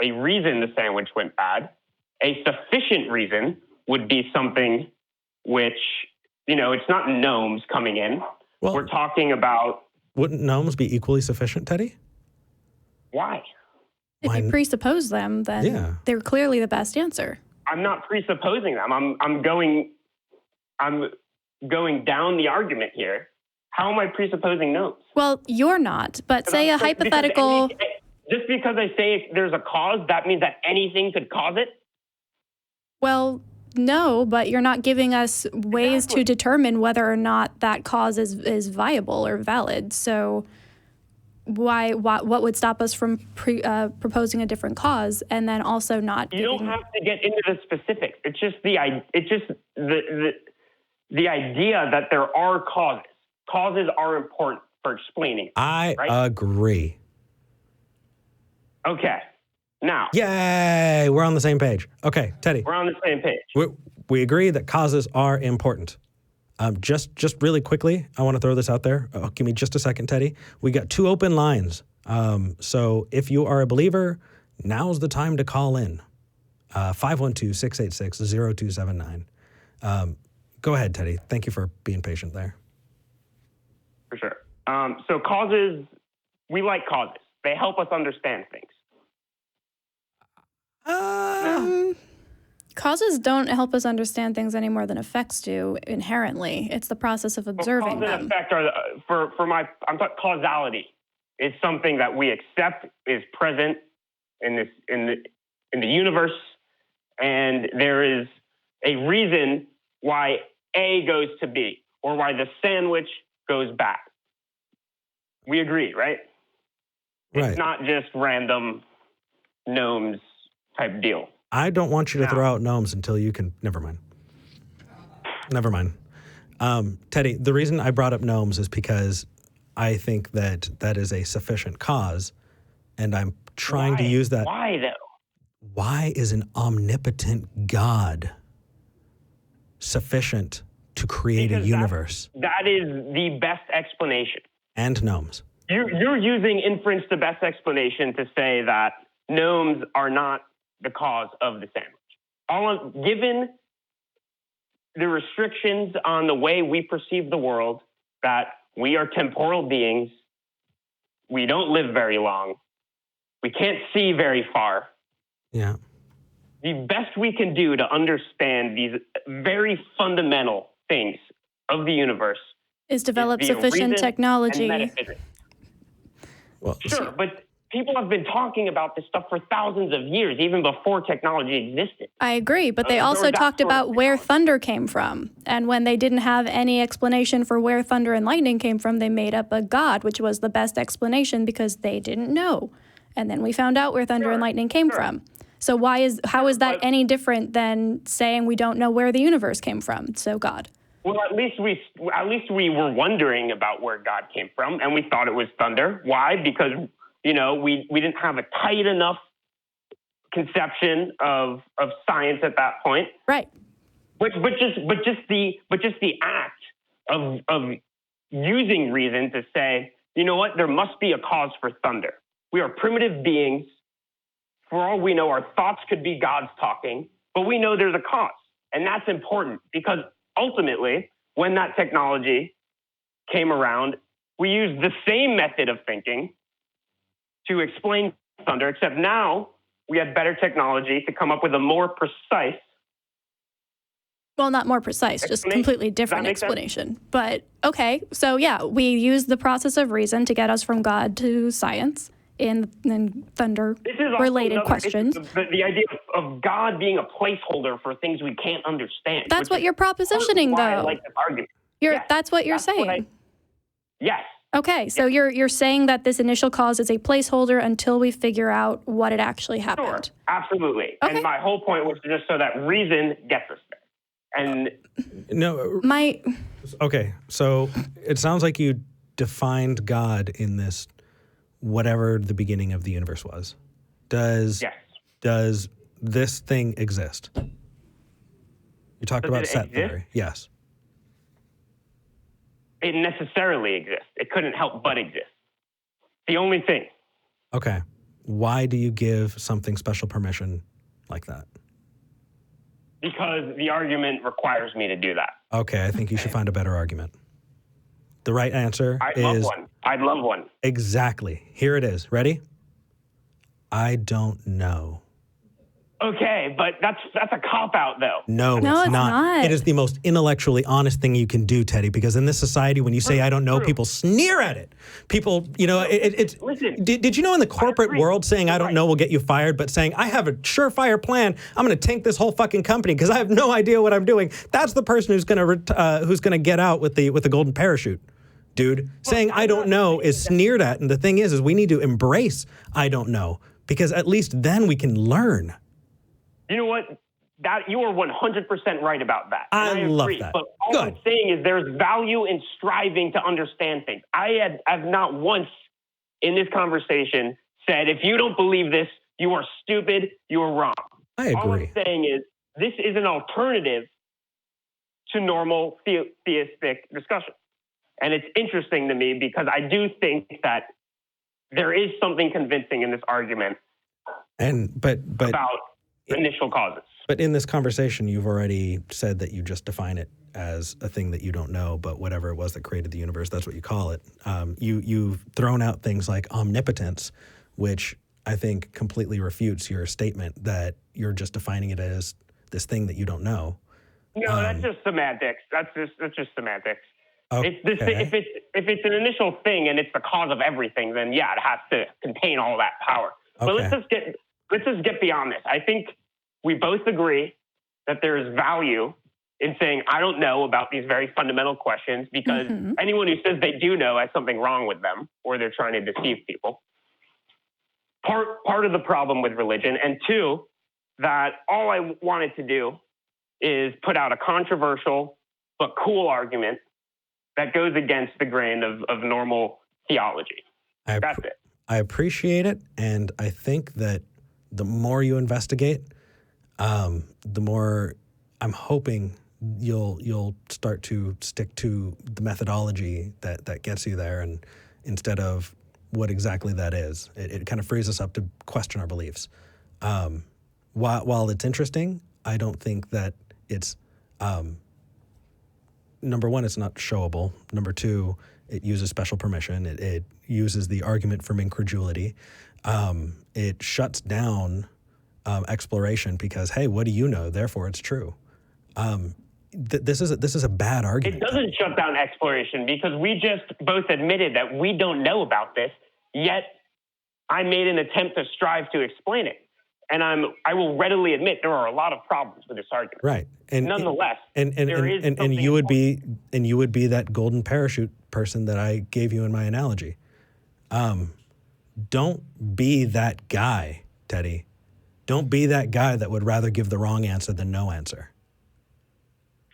a reason the sandwich went bad. A sufficient reason would be something which, it's not gnomes coming in. Well, we're talking about... Wouldn't gnomes be equally sufficient, Teddy? Why? If you presuppose them, then they're clearly the best answer. I'm not presupposing them. I'm going down the argument here. How am I presupposing gnomes? Well, you're not, but say a hypothetical... Just because I say there's a cause, that means that anything could cause it? Well, no, but you're not giving us ways to determine whether or not that cause is viable or valid. So what would stop us from proposing a different cause and then also not? You don't have to get into the specifics. It's just the idea that there are causes. Causes are important for explaining. I agree. Okay. Now. Yay! We're on the same page. Okay, Teddy. We're on the same page. We agree that causes are important. Just really quickly, I want to throw this out there. Give me just a second, Teddy. We got 2 open lines. So if you are a believer, now's the time to call in. 512-686-0279. Go ahead, Teddy. Thank you for being patient there. For sure. So causes, we like causes. They help us understand things. Causes don't help us understand things any more than effects do inherently. It's the process of observing cause them. And effect are I'm talking causality is something that we accept is present in the universe, and there is a reason why A goes to B or why the sandwich goes back. We agree, right? Right. It's not just random gnomes type deal. I don't want you to throw out gnomes until you can. Never mind. Teddy, the reason I brought up gnomes is because I think that is a sufficient cause, and I'm trying to use that. Why, though? Why is an omnipotent God sufficient to create a universe? That is the best explanation. And gnomes. You're using inference the best explanation to say that gnomes are not the cause of the sandwich. Given the restrictions on the way we perceive the world, that we are temporal beings, we don't live very long, we can't see very far. Yeah. The best we can do to understand these very fundamental things of the universe is develop sufficient technology. Well, sure, but people have been talking about this stuff for thousands of years, even before technology existed. I agree, but they also talked about where thunder came from. And when they didn't have any explanation for where thunder and lightning came from, they made up a god, which was the best explanation because they didn't know. And then we found out where thunder and lightning came from. So how is that any different than saying we don't know where the universe came from? So God. Well, at least we were wondering about where God came from, and we thought it was thunder. Why? Because we didn't have a tight enough conception of science at that point. Right. But just the act of using reason to say, you know what, there must be a cause for thunder. We are primitive beings. For all we know, our thoughts could be God's talking, but we know there's a cause. And that's important because ultimately, when that technology came around, we used the same method of thinking to explain thunder, except now we have better technology to come up with a more precise. Well, not more precise, just completely different explanation. But okay, so yeah, we use the process of reason to get us from God to science in thunder-related questions. The idea of God being a placeholder for things we can't understand. That's what you're propositioning, though. I like this argument. That's what you're saying. Yes. Okay, so you're saying that this initial cause is a placeholder until we figure out what it actually happened. Sure, absolutely. Okay. And my whole point was just so that reason gets us there. And Okay, so it sounds like you defined God in this whatever the beginning of the universe was. Does this thing exist? You talked about set theory. Yes. It necessarily exists. It couldn't help but exist. The only thing. Okay. Why do you give something special permission like that? Because the argument requires me to do that. Okay, I think you should find a better argument. The right answer is... I'd love one. Exactly. Here it is. Ready? I don't know. Okay, but that's a cop-out, though. No, it's not. It is the most intellectually honest thing you can do, Teddy, because in this society, when you say, I don't know, people sneer at it. People, it's... Listen. Did you know in the corporate world saying, I don't know will get you fired, but saying, I have a surefire plan, I'm going to tank this whole fucking company because I have no idea what I'm doing. That's the person who's going to get out with the golden parachute. Dude, saying I don't know is sneered at, and the thing is we need to embrace I don't know, because at least then we can learn. You know what? You are 100% right about that. I love that. But all I'm saying is there's value in striving to understand things. I've not once in this conversation said, if you don't believe this, you are stupid, you are wrong. I agree. All I'm saying is this is an alternative to normal theistic discussion. And it's interesting to me because I do think that there is something convincing in this argument about initial causes. But in this conversation, you've already said that you just define it as a thing that you don't know, but whatever it was that created the universe, that's what you call it. You've thrown out things like omnipotence, which I think completely refutes your statement that you're just defining it as this thing that you don't know. No, that's just semantics. That's just semantics. Okay. If it's an initial thing and it's the cause of everything, then yeah, it has to contain all that power. But let's just get beyond this. I think we both agree that there is value in saying I don't know about these very fundamental questions because anyone who says they do know has something wrong with them or they're trying to deceive people. Part of the problem with religion, and two, that all I wanted to do is put out a controversial but cool argument that goes against the grain of normal theology. That's it. I appreciate it, and I think that the more you investigate, the more I'm hoping you'll start to stick to the methodology that gets you there, and instead of what exactly that is. It kind of frees us up to question our beliefs. While it's interesting, I don't think that it's... number one, it's not showable. Number two, it uses special permission. It uses the argument from incredulity. It shuts down exploration because, hey, what do you know? Therefore, it's true. This is a bad argument. It doesn't shut down exploration because we just both admitted that we don't know about this, yet I made an attempt to strive to explain it. And I will readily admit there are a lot of problems with this argument. Right. And nonetheless, and you would be that golden parachute person that I gave you in my analogy. Don't be that guy, Teddy. Don't be that guy that would rather give the wrong answer than no answer.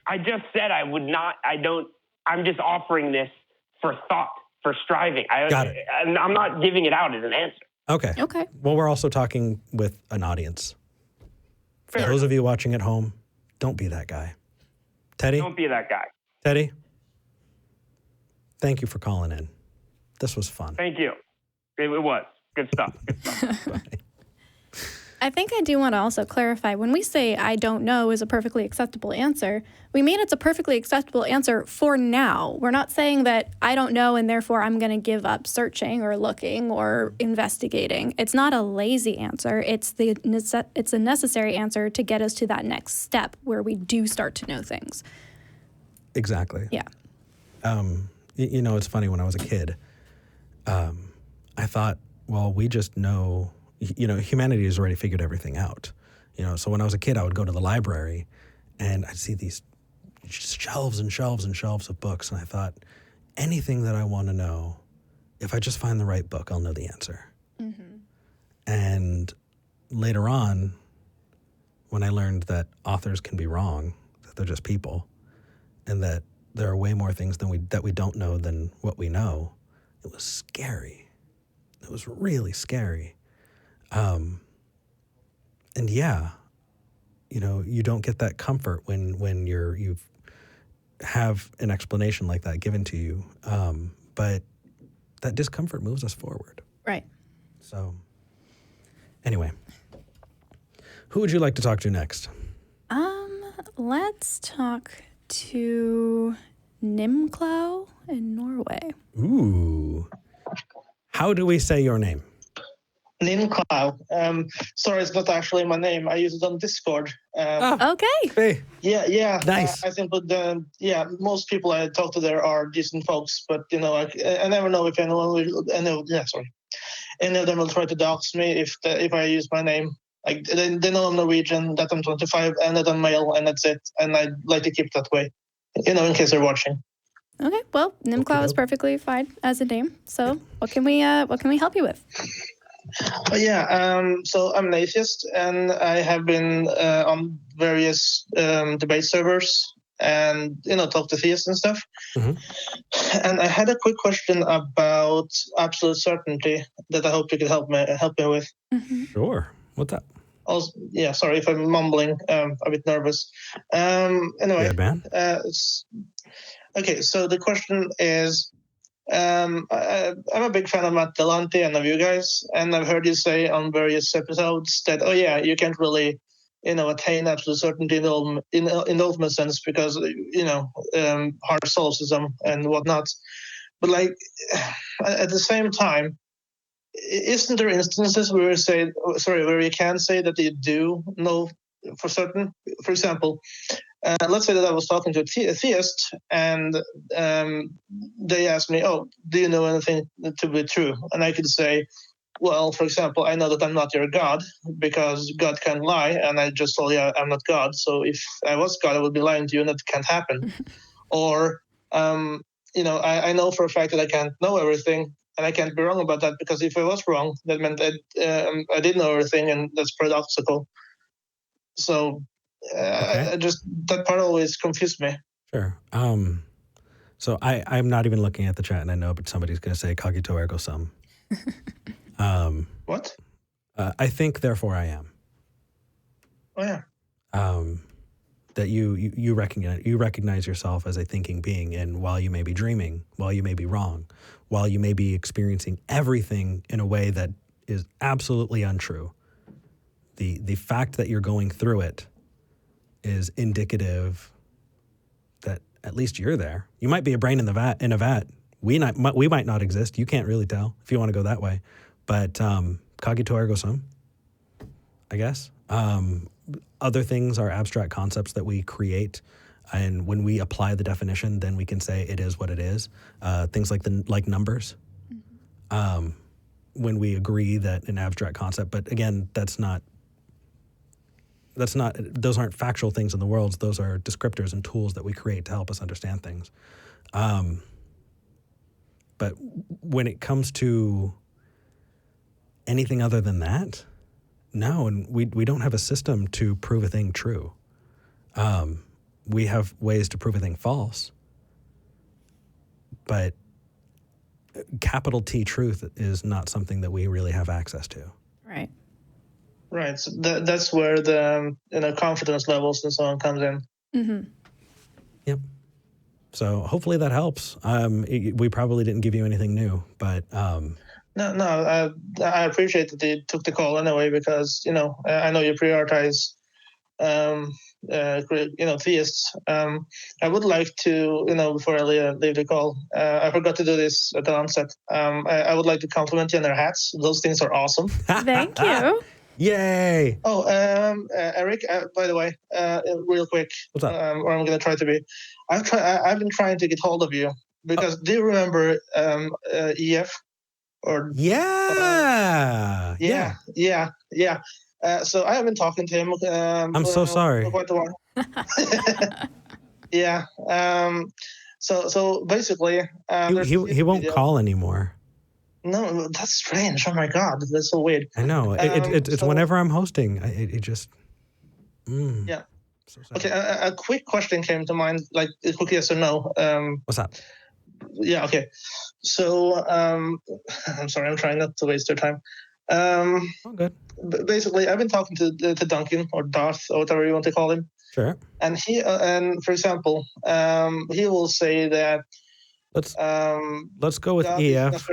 I just said I would not. I'm just offering this for thought, for striving. Got it. I'm not giving it out as an answer. Okay. Okay. Well, we're also talking with an audience. For Fair those enough. of you watching at home, don't be that guy. Teddy? Don't be that guy. Teddy? Thank you for calling in. This was fun. Thank you. It was. Good stuff. Good stuff. Bye. I think I do want to also clarify, when we say I don't know is a perfectly acceptable answer, we mean it's a perfectly acceptable answer for now. We're not saying that I don't know and therefore I'm going to give up searching or looking or investigating. It's not a lazy answer. It's a necessary answer to get us to that next step where we do start to know things. Exactly. Yeah. You know, it's funny, when I was a kid, I thought, well, we just know, you know, humanity has already figured everything out. You know, so when I was a kid, I would go to the library and I'd see these shelves and shelves and shelves of books. And I thought, anything that I want to know, if I just find the right book, I'll know the answer. Mm-hmm. And later on, when I learned that authors can be wrong, that they're just people, and that there are way more things that we don't know than what we know, it was scary. It was really scary. And yeah, you know, you don't get that comfort when you have an explanation like that given to you. But that discomfort moves us forward. Right. So anyway, who would you like to talk to next? Let's talk to Nimclow in Norway. Ooh. How do we say your name? Nimclow. Sorry, it's not actually my name. I use it on Discord. Okay. Hey. Yeah. Nice. I think, but most people I talk to there are decent folks. But you know, I never know if anyone will. Any of them will try to dox me if I use my name. Like they know I'm Norwegian, that I'm 25, and that I'm male, and that's it. And I like to keep it that way. You know, in case they're watching. Okay. Well, Nimclow is perfectly fine as a name. So what can we help you with? So I'm an atheist, and I have been on various debate servers and, you know, talk to theists and stuff. Mm-hmm. And I had a quick question about absolute certainty that I hope you could help me with. Mm-hmm. Sure. What's up? Also, sorry if I'm mumbling. A bit nervous. Anyway, Yeah, man. Okay, so the question is, I'm a big fan of Matt Delante and of you guys, and I've heard you say on various episodes that, you can't really, you know, attain absolute certainty in the ultimate sense because, you know, hard solipsism and whatnot. But like, at the same time, isn't there instances where you can say that you do know for certain? For example, let's say that I was talking to a theist, and they asked me, "Oh, do you know anything to be true?" And I could say, "Well, for example, I know that I'm not your God because God can't lie, and I just told you I'm not God. So if I was God, I would be lying to you, and that can't happen." Or, you know, I know for a fact that I can't know everything. And I can't be wrong about that because if I was wrong, that meant that I did know everything, and that's paradoxical. So Okay. that part always confused me. Sure. So I'm not even looking at the chat, and I know, but somebody's going to say cogito ergo sum. What? I think, therefore I am. Oh yeah. That you recognize yourself as a thinking being, and while you may be dreaming, while you may be wrong, while you may be experiencing everything in a way that is absolutely untrue, the fact that you're going through it is indicative that at least you're there. You might be a brain in a vat. We might not exist. You can't really tell if you want to go that way. But cogito ergo sum, I guess. Other things are abstract concepts that we create, and when we apply the definition, then we can say it is what it is. Things like numbers. Mm-hmm. When we agree that an abstract concept, but again, those aren't factual things in the world. Those are descriptors and tools that we create to help us understand things. But when it comes to anything other than that, no, and we don't have a system to prove a thing true. we have ways to prove a thing false. But capital T truth is not something that we really have access to. Right. Right. So that's where the confidence levels and so on comes in. Mm-hmm. Yep. So hopefully that helps. We probably didn't give you anything new, but No. I appreciate that you took the call anyway, because I know you prioritize theists. I would like to, before I leave the call, I forgot to do this at the onset. I would like to compliment you on their hats. Those things are awesome. Thank you. Yay! Oh, Eric, by the way, real quick, What's up? or I'm going to try to be. I've been trying to get hold of you because do you remember EF? Or Yeah. Yeah. So I have been talking to him. I'm so sorry. Quite a while. Yeah. So basically, He won't call anymore. No, that's strange. Oh my God, that's so weird. I know. It's whenever I'm hosting. It just. Yeah. So sad. Okay. A quick question came to mind, like a quick yes or no. What's up? Yeah. Okay. So I'm sorry. I'm trying not to waste your time. Oh, good. Basically, I've been talking to Duncan or Darth or whatever you want to call him. Sure. And for example, he will say that. Let's go with EF.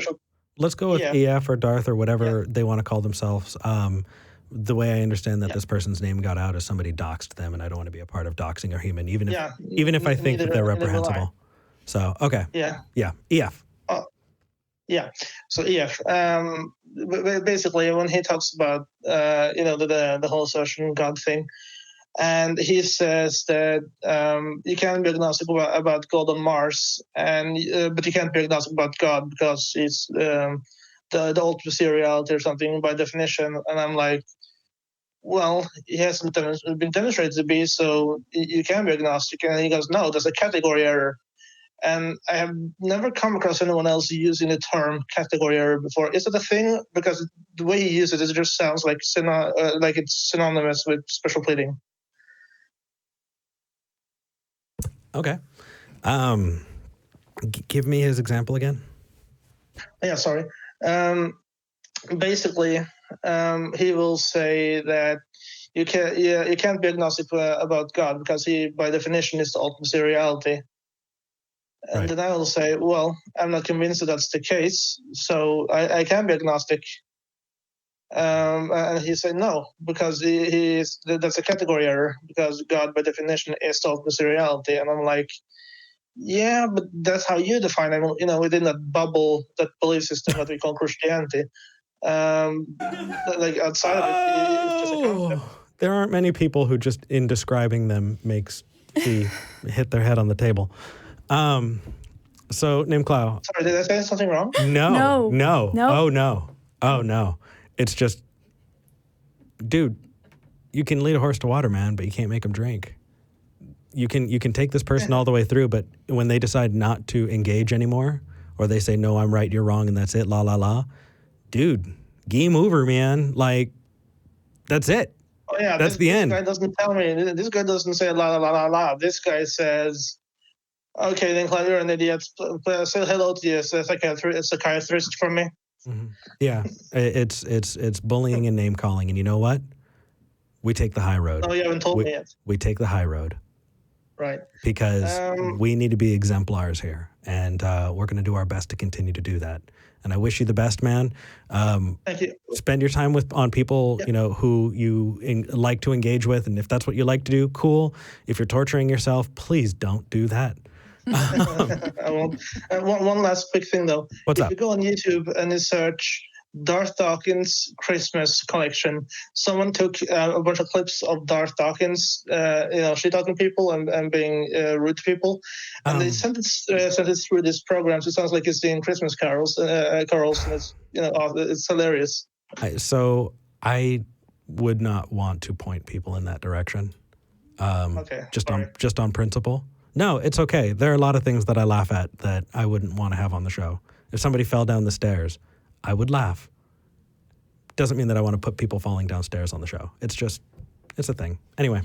Let's go with EF or Darth or whatever they want to call themselves. The way I understand that this person's name got out is somebody doxed them, and I don't want to be a part of doxing a human, even if I think that they're reprehensible. So okay. Yeah. EF. Yeah. So EF. Basically, when he talks about the whole assertion God thing, and he says that you can be agnostic about God on Mars, but you can't be agnostic about God because it's the ultimate reality or something by definition. And I'm like, well, he hasn't been demonstrated to be, so you can be agnostic. And he goes, no, there's a category error. And I have never come across anyone else using the term category error before. Is it a thing? Because the way he uses it just sounds like it's synonymous with special pleading. Okay. Give me his example again. Yeah, sorry. Basically, he will say that you can't be agnostic about God because he, by definition, is the ultimate reality. And then I will say, well, I'm not convinced that that's the case, so I can be agnostic. And he said no, because that's a category error, because God, by definition, is the ultimate reality. And I'm like, yeah, but that's how you define it, within that bubble, that belief system that we call Christianity. Like outside of it, it's just a concept. There aren't many people who just in describing them makes hit their head on the table. So Nimclow. Sorry, did I say something wrong? No. No. Oh no. It's just, dude, you can lead a horse to water, man, but you can't make him drink. You can take this person all the way through, but when they decide not to engage anymore, or they say, no, I'm right, you're wrong, and that's it, la la la, dude, game over, man. Like, that's it. Oh yeah, that's the end. This guy doesn't tell me. This guy doesn't say la la la la la. This guy says, okay, then you're an idiot. Say hello to you. It's a psychiatrist from me. Mm-hmm. Yeah, it's bullying and name calling, and you know what? We take the high road. Oh, you haven't told me yet. We take the high road. Right. Because we need to be exemplars here, and we're going to do our best to continue to do that. And I wish you the best, man. Thank you. Spend your time on people, who you like to engage with, and if that's what you like to do, cool. If you're torturing yourself, please don't do that. I won't. One last quick thing though. What's up? If you go on YouTube and you search Darth Dawkins Christmas collection, someone took a bunch of clips of Darth Dawkins, shit talking people and being rude to people, and they sent it through this program. So it sounds like it's doing Christmas carols, and it's hilarious. So I would not want to point people in that direction. Okay. Just on principle. No, it's okay. There are a lot of things that I laugh at that I wouldn't want to have on the show. If somebody fell down the stairs, I would laugh. Doesn't mean that I want to put people falling downstairs on the show. It's a thing. Anyway,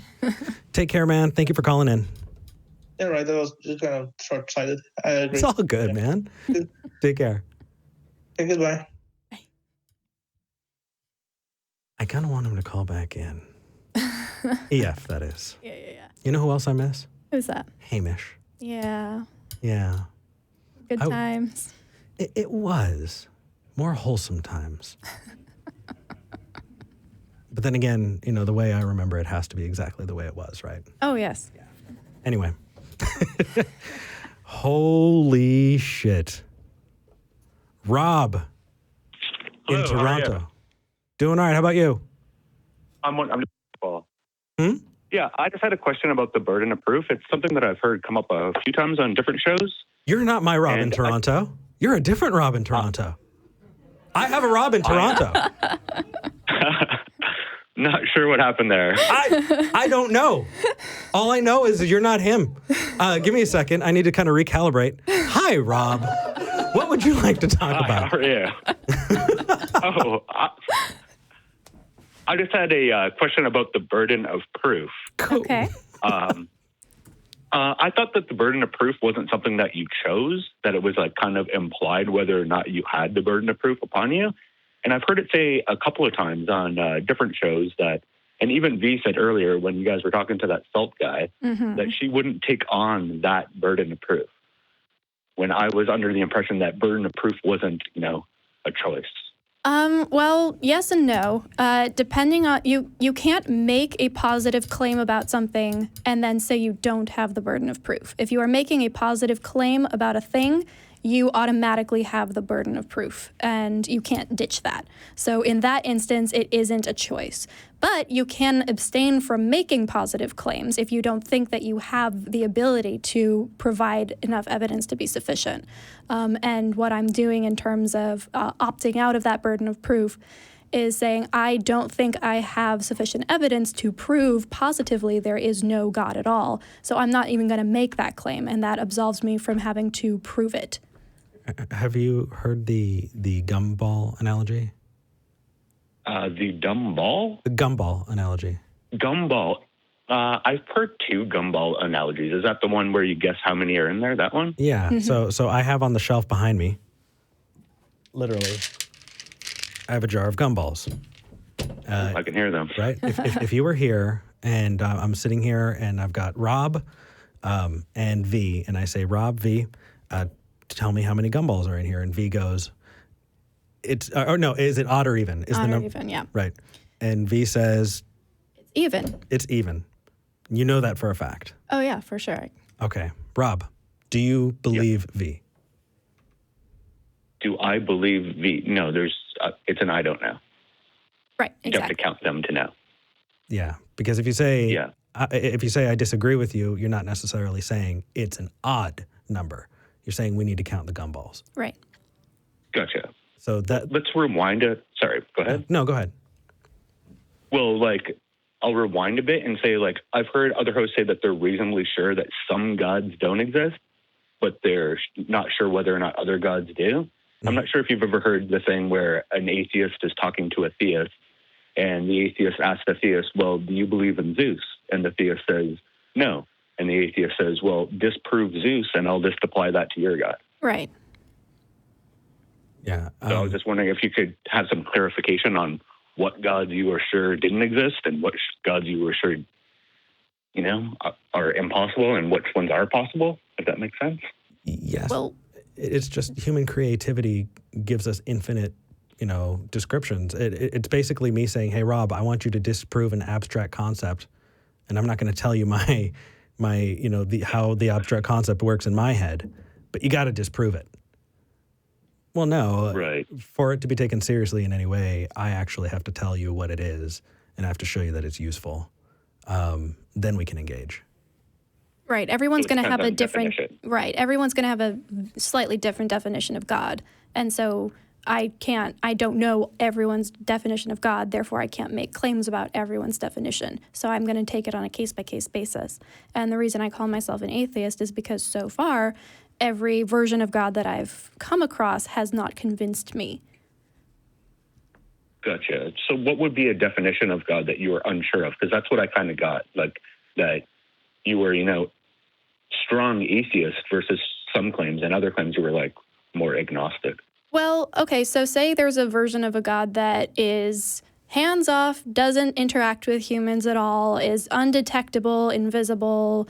take care, man. Thank you for calling in. Yeah, right. That was just kind of short-sighted. I agree. It's all good, man. Take care. Okay, goodbye. I kind of want him to call back in. EF, that is. Yeah. You know who else I miss? Who's that? Hamish. Yeah. Yeah. Good times. It was. More wholesome times. But then again, the way I remember it has to be exactly the way it was, right? Oh, yes. Yeah. Anyway. Holy shit. Rob Hello, in how are you? Toronto. Doing all right. How about you? I'm well. Hmm? Yeah, I just had a question about the burden of proof. It's something that I've heard come up a few times on different shows. You're not my Rob in Toronto. You're a different Rob in Toronto. I have a Rob in Toronto. Not sure what happened there. I don't know. All I know is that you're not him. Give me a second. I need to kind of recalibrate. Hi, Rob. What would you like to talk about? How are you? I just had a question about the burden of proof. Cool. Okay. I thought that the burden of proof wasn't something that you chose, that it was like kind of implied whether or not you had the burden of proof upon you. And I've heard it say a couple of times on different shows that, and even Vi said earlier when you guys were talking to that salt guy, that she wouldn't take on that burden of proof. When I was under the impression that burden of proof wasn't, a choice. Well, yes and no. Depending on you can't make a positive claim about something and then say you don't have the burden of proof. If you are making a positive claim about a thing, you automatically have the burden of proof, and you can't ditch that. So in that instance, it isn't a choice. But you can abstain from making positive claims if you don't think that you have the ability to provide enough evidence to be sufficient. And what I'm doing in terms of opting out of that burden of proof is saying, I don't think I have sufficient evidence to prove positively there is no God at all. So I'm not even going to make that claim, and that absolves me from having to prove it. Have you heard the gumball analogy? The dumb ball? The gumball analogy. Gumball. I've heard two gumball analogies. Is that the one where you guess how many are in there? That one? Yeah. So I have on the shelf behind me, literally, I have a jar of gumballs. I can hear them. Right? If you were here and I'm sitting here and I've got Rob and Vi, and I say, Rob, Vi, tell me how many gumballs are in here. And Vi goes, is it odd or even? Odd or even, yeah. Right. And Vi says, It's even. It's even. You know that for a fact. Oh, yeah, for sure. Okay. Rob, do you believe Vi? Do I believe Vi? No, it's an I don't know. Right, exactly. You have to count them to know. Yeah, because if you say I disagree with you, you're not necessarily saying it's an odd number. You're saying we need to count the gumballs. Right. Gotcha. So let's rewind it. Sorry, go ahead. No, go ahead. Well, I'll rewind a bit and say, I've heard other hosts say that they're reasonably sure that some gods don't exist, but they're not sure whether or not other gods do. I'm not sure if you've ever heard the thing where an atheist is talking to a theist, and the atheist asks the theist, well, do you believe in Zeus? And the theist says, no. And the atheist says, well, disprove Zeus, and I'll just apply that to your God. Right. Yeah. So I was just wondering if you could have some clarification on what gods you were sure didn't exist and what gods you were sure, are impossible and which ones are possible, if that makes sense. Yes. Well, it's just human creativity gives us infinite, descriptions. It's basically me saying, hey, Rob, I want you to disprove an abstract concept, and I'm not going to tell you how the abstract concept works in my head, but you got to disprove it. Well, no. Right. For it to be taken seriously in any way, I actually have to tell you what it is, and I have to show you that it's useful. Then we can engage. Right. Everyone's going to have a different definition. Right. Everyone's going to have a slightly different definition of God. And so I don't know everyone's definition of God, therefore I can't make claims about everyone's definition. So I'm going to take it on a case-by-case basis. And the reason I call myself an atheist is because so far, every version of God that I've come across has not convinced me. Gotcha. So what would be a definition of God that you were unsure of? Because that's what I kind of got, that you were, strong atheist versus some claims, and other claims you were like more agnostic. Well, okay, so say there's a version of a God that is hands off, doesn't interact with humans at all, is undetectable, invisible,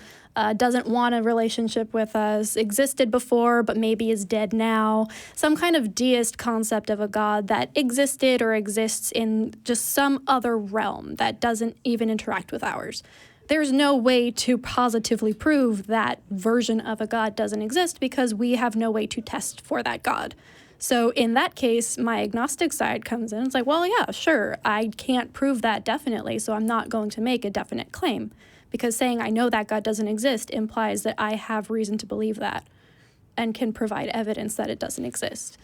doesn't want a relationship with us, existed before but maybe is dead now. Some kind of deist concept of a God that existed or exists in just some other realm that doesn't even interact with ours. There's no way to positively prove that version of a God doesn't exist because we have no way to test for that God. So in that case, my agnostic side comes in. It's like, well, yeah, sure, I can't prove that definitely, so I'm not going to make a definite claim. Because saying I know that God doesn't exist implies that I have reason to believe that and can provide evidence that it doesn't exist.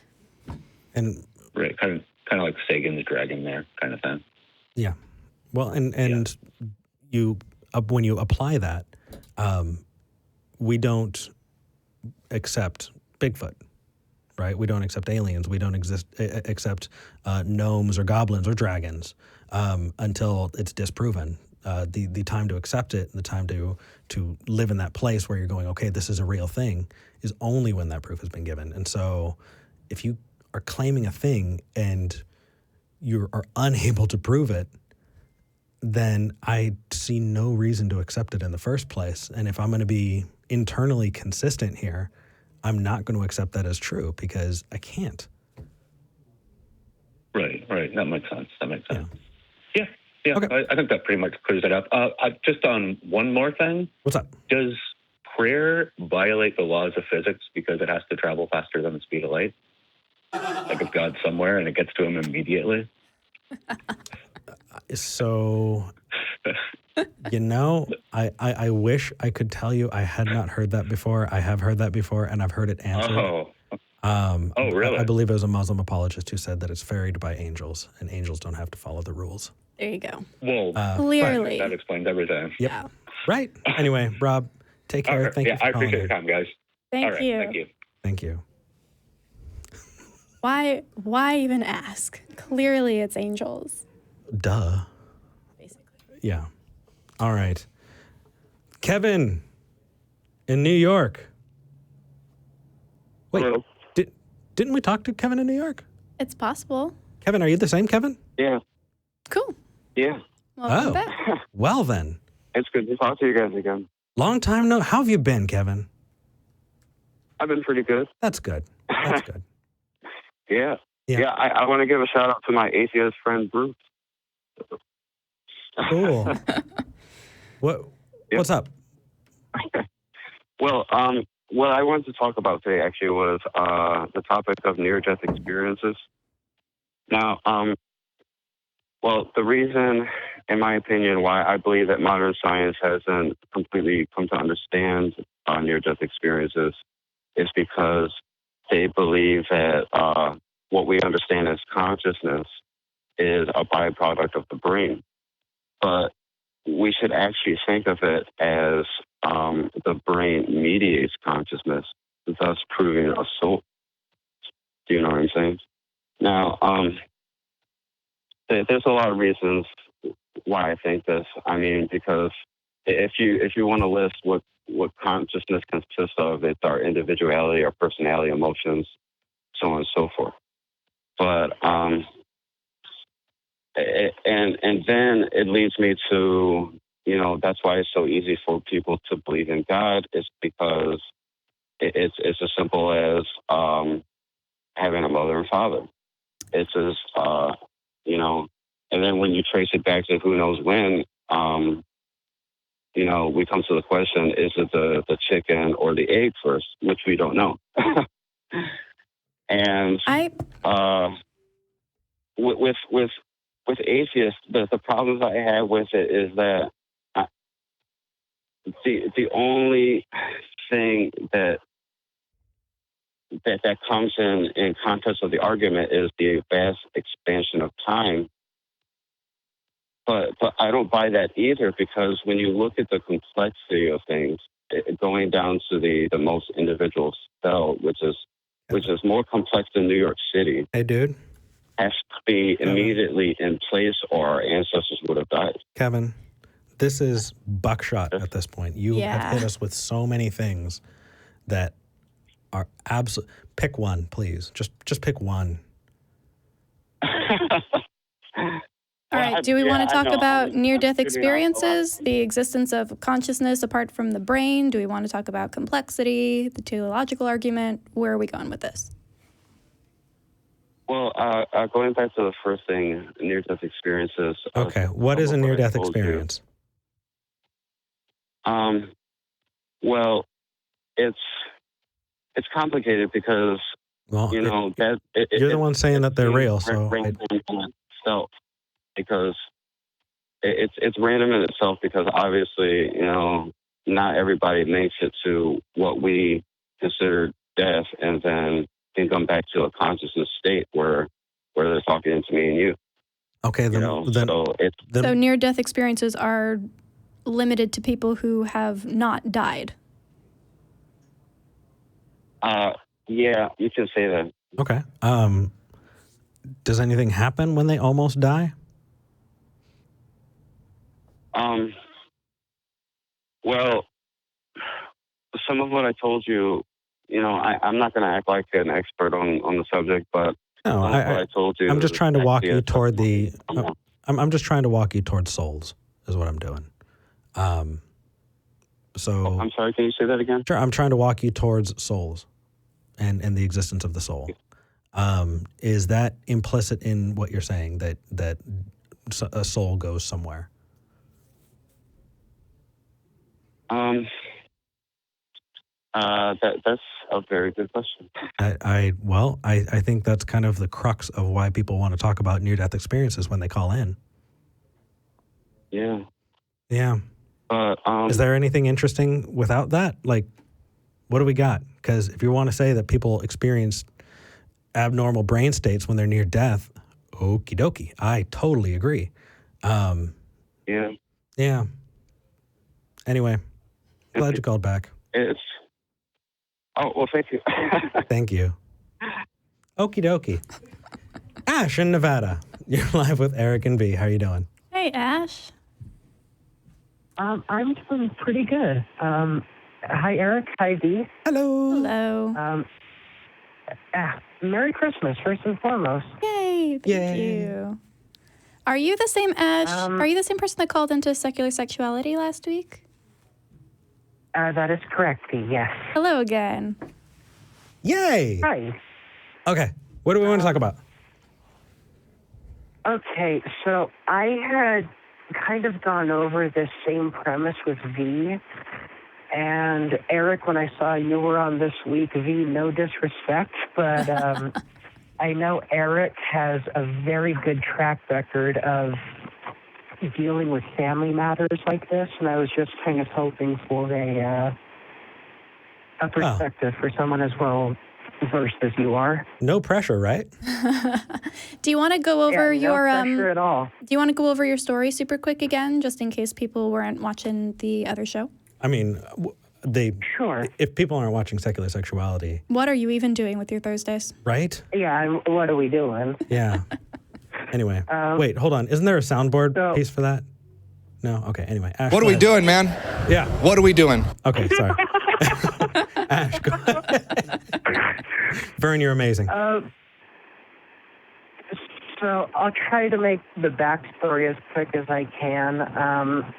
And right, kind of like Sagan's dragon there, kind of thing. Yeah. Well, and you when you apply that, we don't accept Bigfoot, right? We don't accept aliens. We don't accept gnomes or goblins or dragons until it's disproven. The time to accept it, the time to live in that place where you're going, okay, this is a real thing, is only when that proof has been given. And so if you are claiming a thing and you are unable to prove it, then I see no reason to accept it in the first place. And if I'm going to be internally consistent here, I'm not going to accept that as true because I can't. Right. That makes sense. Yeah. Okay. I think that pretty much clears it up. Just on one more thing. What's up? Does prayer violate the laws of physics because it has to travel faster than the speed of light? Like if God's somewhere and it gets to him immediately? So, I wish I could tell you I had not heard that before. I have heard that before, and I've heard it answered. Really? I believe it was a Muslim apologist who said that it's ferried by angels, and angels don't have to follow the rules. There you go. Well, clearly. That explains everything. Yep. Yeah. Right. Anyway, Rob, take care. Right. Thank you for I calling appreciate in. your time, guys. Thank you. Thank you. Thank you. Why even ask? Clearly it's angels. Duh. Basically. Yeah. All right. Kevin in New York. Wait, Hello. didn't we talk to Kevin in New York? It's possible. Kevin, are you the same Kevin? Yeah. Cool. Yeah. Welcome back. Well then. It's good to talk to you guys again. Long time no. How have you been, Kevin? I've been pretty good. That's good. That's good. Yeah. Yeah. Yeah, I want to give a shout out to my atheist friend, Bruce. Cool. What's up? Well, what I wanted to talk about today actually was the topic of near-death experiences. Now, the reason, in my opinion, why I believe that modern science hasn't completely come to understand near-death experiences is because they believe that what we understand as consciousness is a byproduct of the brain. But we should actually think of it as the brain mediates consciousness, thus proving a soul. Do you know what I'm saying? Now, there's a lot of reasons why I think this. I mean, because if you want to list what consciousness consists of, it's our individuality, our personality, emotions, so on and so forth. But and then it leads me to, that's why it's so easy for people to believe in God, is because it's as simple as having a mother and father. It's as and then when you trace it back to who knows when, we come to the question: is it the chicken or the egg first? Which we don't know. And with atheists, the problems I have with it is that the only thing that comes in context of the argument is the vast expansion of time. But I don't buy that either, because when you look at the complexity of things, going down to the most individual cell, which is more complex than New York City. Hey, dude. Has to be immediately in place, or our ancestors would have died. Kevin, this is buckshot at this point. You have hit us with so many things that are absolute. Pick one, please. Just pick one. All right, do we want to talk about near-death experiences, the existence of consciousness apart from the brain? Do we want to talk about complexity, the teleological argument? Where are we going with this? Well, going back to the first thing, near-death experiences. Okay, what is a near-death experience? Well, it's complicated because, well, that you're the one saying that they're real, so itself, because it's random in itself, because obviously, not everybody makes it to what we consider death and then can come back to a consciousness state where they're talking to me and you. Okay, so near-death experiences are limited to people who have not died. Yeah, you can say that. Okay. Does anything happen when they almost die? Well, some of what I told you, I'm not going to act like an expert on the subject, but no, I told you. I'm just trying to walk you toward the. I'm just trying to walk you towards souls, is what I'm doing. So. I'm sorry. Can you say that again? Sure. I'm trying to walk you towards souls, and the existence of the soul. Is that implicit in what you're saying, that a soul goes somewhere? That's a very good question. I think that's kind of the crux of why people want to talk about near-death experiences when they call in. Yeah. Yeah. Is there anything interesting without that? Like, what do we got? Because if you want to say that people experience abnormal brain states when they're near death, okie dokie. I totally agree. Yeah. Yeah. Anyway, glad you called back. Oh, well, thank you. Thank you. Okie dokie. Ash in Nevada. You're live with Eric and V. How are you doing? Hey, Ash. I'm doing pretty good. Hi, Eric. Hi, V. Hello. Hello. Merry Christmas, first and foremost. Yay. Thank you. Are you the same Ash? Are you the same person that called into secular sexuality last week? That is correct, V. Yes. Hello again. Yay. Hi. Okay. What do we want to talk about? Okay, so I had kind of gone over this same premise with V. And Eric, when I saw you were on this week, V, no disrespect, but I know Eric has a very good track record of dealing with family matters like this, and I was just kind of hoping for a perspective for someone as well versed as you are. No pressure, right? Do you want to go over your no pressure at all. Do you want to go over your story super quick again, just in case people weren't watching the other show? I mean, Sure. If people aren't watching secular sexuality, what are you even doing with your Thursdays? Right? Yeah, and what are we doing? Yeah. Anyway, wait, hold on. Isn't there a soundboard piece for that? No? Okay, anyway. Ash, what are we doing, man? Yeah. What are we doing? Okay, sorry. Ash, go ahead. Vern, you're amazing. So I'll try to make the backstory as quick as I can.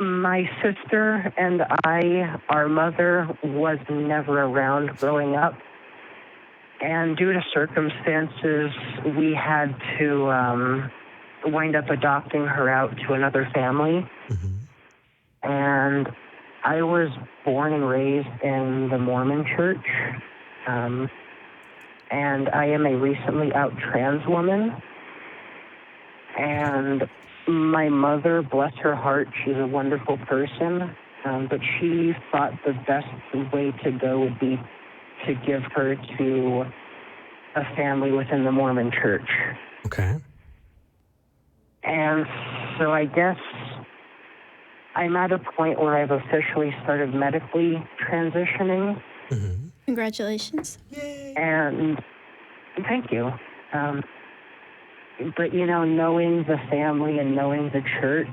My sister and I, our mother was never around growing up. And due to circumstances, we had to wind up adopting her out to another family. Mm-hmm. And I was born and raised in the Mormon church. And I am a recently out trans woman. And my mother, bless her heart, she's a wonderful person, but she thought the best way to go would be to give her to a family within the Mormon church. Okay. And so I guess I'm at a point where I've officially started medically transitioning. Mm-hmm. Congratulations. Yay. And thank you. But, knowing the family and knowing the church,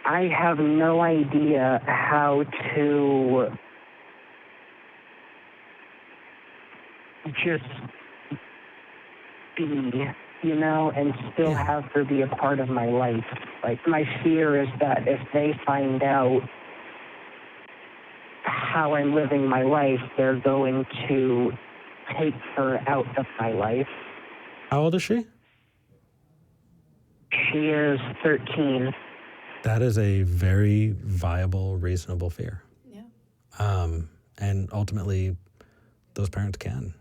I have no idea how to just be, and still have her be a part of my life. Like, my fear is that if they find out how I'm living my life, they're going to take her out of my life. How old is she? She is 13. That is a very viable, reasonable fear. Yeah. And ultimately, those parents can.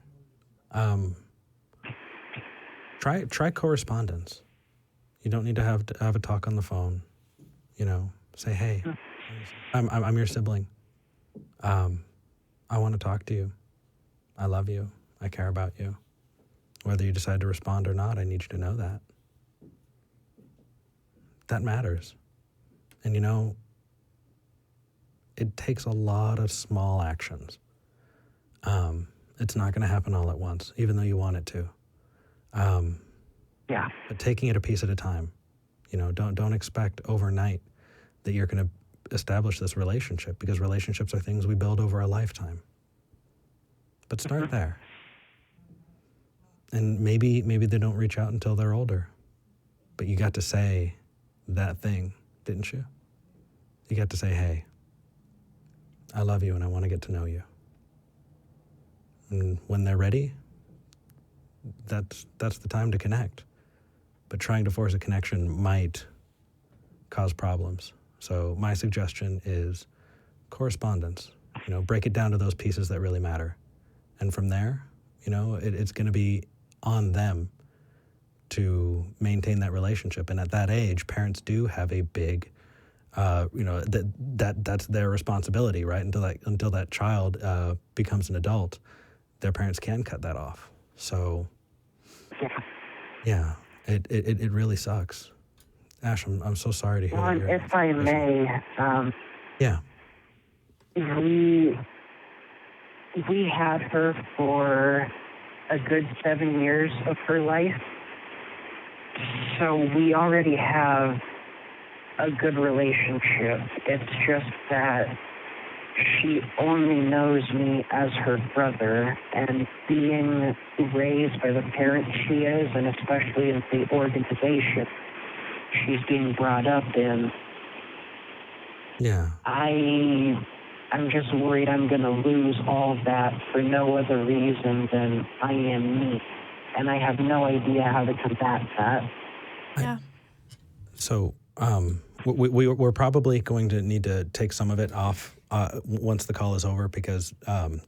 Try correspondence. You don't need to have a talk on the phone. Say, hey, I'm your sibling. I want to talk to you. I love you. I care about you. Whether you decide to respond or not, I need you to know that. That matters. And it takes a lot of small actions. It's not going to happen all at once, even though you want it to. Yeah. But taking it a piece at a time. Don't expect overnight that you're going to establish this relationship, because relationships are things we build over a lifetime. But start there. And maybe they don't reach out until they're older. But you got to say that thing, didn't you? You got to say, hey, I love you and I want to get to know you. And when they're ready, that's the time to connect. But trying to force a connection might cause problems. So my suggestion is correspondence. Break it down to those pieces that really matter. And from there, it's going to be on them to maintain that relationship. And at that age, parents do have a big, that's their responsibility, right? Until that child becomes an adult, their parents can cut that off. So, yeah, it really sucks. Ash, I'm so sorry to hear that. Well, if I may, yeah, we had her for a good 7 years of her life. So we already have a good relationship. It's just that she only knows me as her brother, and being raised by the parents she is, and especially in the organization she's being brought up in, yeah, I'm just worried I'm going to lose all that for no other reason than I am me. And I have no idea how to combat that. Yeah. So we're probably going to need to take some of it off once the call is over, because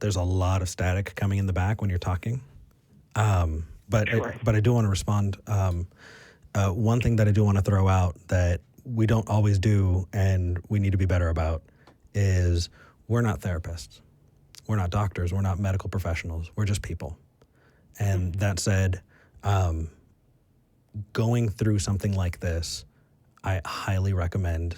there's a lot of static coming in the back when you're talking. But I do want to respond. One thing that I do want to throw out that we don't always do and we need to be better about is we're not therapists. We're not doctors. We're not medical professionals. We're just people. And that said, going through something like this, I highly recommend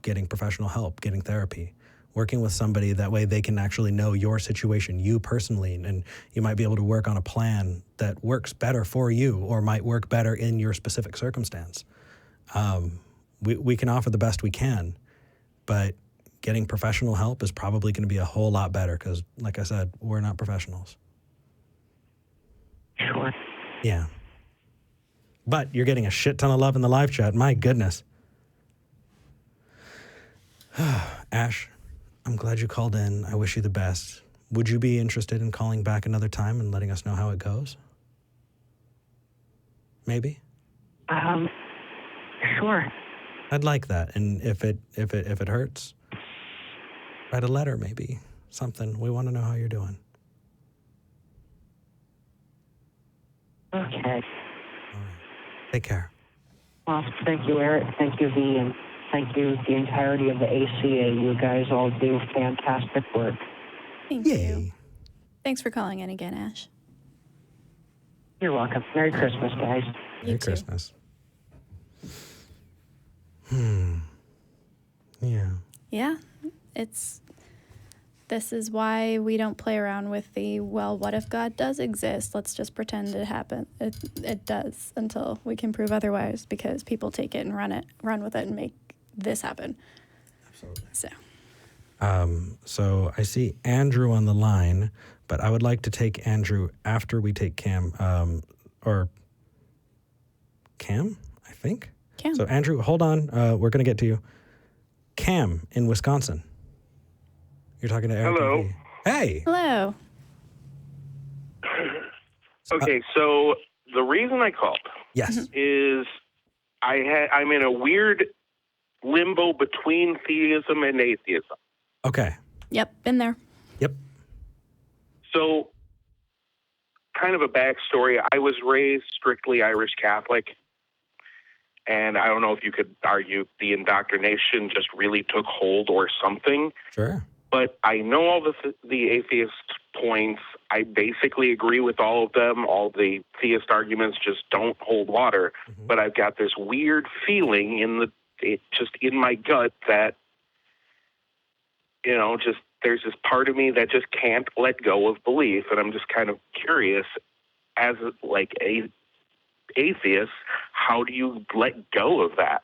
getting professional help, getting therapy, working with somebody. That way they can actually know your situation, you personally, and you might be able to work on a plan that works better for you or might work better in your specific circumstance. We can offer the best we can, but getting professional help is probably going to be a whole lot better because, like I said, we're not professionals. Sure. Yeah. But you're getting a shit ton of love in the live chat. My goodness. Ash, I'm glad you called in. I wish you the best. Would you be interested in calling back another time and letting us know how it goes? Maybe? Sure. I'd like that. And if it hurts, write a letter maybe. Something. We want to know how you're doing. Okay. All right. Take care. Well, thank you, Eric. Thank you, V, and thank you, the entirety of the ACA. You guys all do fantastic work. Thank you. Thanks for calling in again, Ash. You're welcome. Merry Christmas, guys. Merry Christmas. Yeah. Yeah, it's This is why we don't play around with the, well, what if God does exist? Let's just pretend it happened. It does until we can prove otherwise, because people take it and run with it and make this happen. Absolutely. So I see Andrew on the line, but I would like to take Andrew after we take Cam, or Cam, I think. Cam. So Andrew, hold on. We're going to get to you. Cam in Wisconsin. You're talking to Eric. Hello. and V. Hey. Hello. Okay, so the reason I called Yes. is I'm in a weird limbo between theism and atheism. Okay. Yep, been there. Yep. So, kind of a backstory. I was raised strictly Irish Catholic, and I don't know if you could argue the indoctrination just really took hold or something. Sure. But I know all the atheist points. I basically agree with all of them. All the theist arguments just don't hold water. Mm-hmm. But I've got this weird feeling just in my gut that, just there's this part of me that just can't let go of belief. And I'm just kind of curious, as like a atheist, how do you let go of that?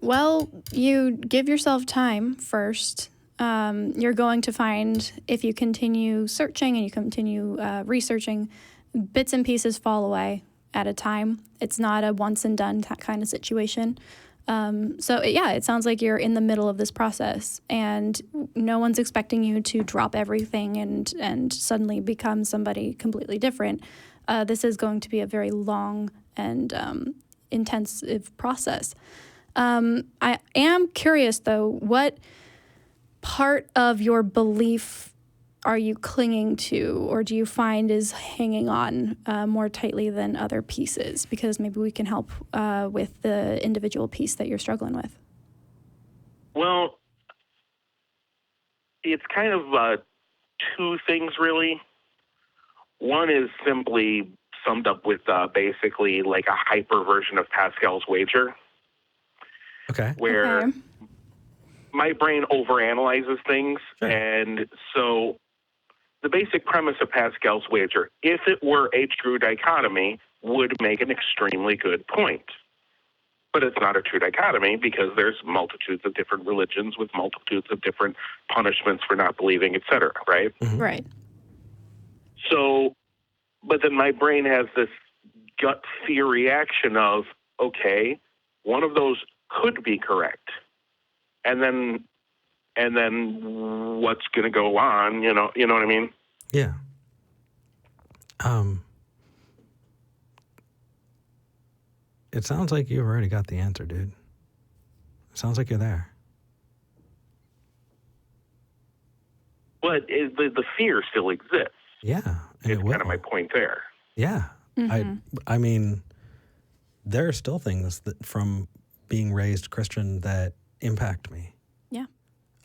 Well, you give yourself time first. You're going to find, if you continue searching and you continue researching, bits and pieces fall away at a time. It's not a once and done kind of situation. It sounds like you're in the middle of this process, and no one's expecting you to drop everything and suddenly become somebody completely different. This is going to be a very long and intensive process. I am curious, though, what part of your belief are you clinging to, or do you find is hanging on more tightly than other pieces? Because maybe we can help with the individual piece that you're struggling with. Well, it's kind of two things, really. One is simply summed up with basically like a hyper version of Pascal's wager. Okay. Where my brain overanalyzes things. Sure. And so the basic premise of Pascal's wager, if it were a true dichotomy, would make an extremely good point. But it's not a true dichotomy because there's multitudes of different religions with multitudes of different punishments for not believing, et cetera, right? Mm-hmm. Right. So, but then my brain has this gut fear reaction of, okay, one of those could be correct. And then what's going to go on, you know what I mean? Yeah. It sounds like you've already got the answer, dude. It sounds like you're there. But the fear still exists. Yeah. And it's kind of my point there. Yeah. Mm-hmm. I mean, there are still things that from being raised Christian that impact me. Yeah.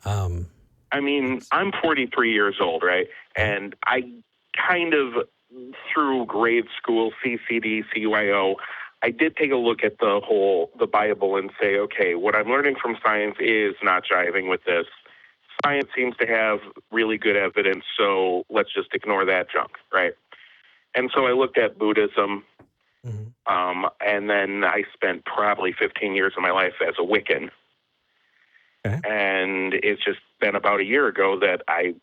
I mean, I'm 43 years old, right? And I kind of, through grade school, CCD, CYO, I did take a look at the Bible and say, okay, what I'm learning from science is not jiving with this. Science seems to have really good evidence, so let's just ignore that junk, right? And so I looked at Buddhism, and then I spent probably 15 years of my life as a Wiccan. Okay. And it's just been about a year ago that I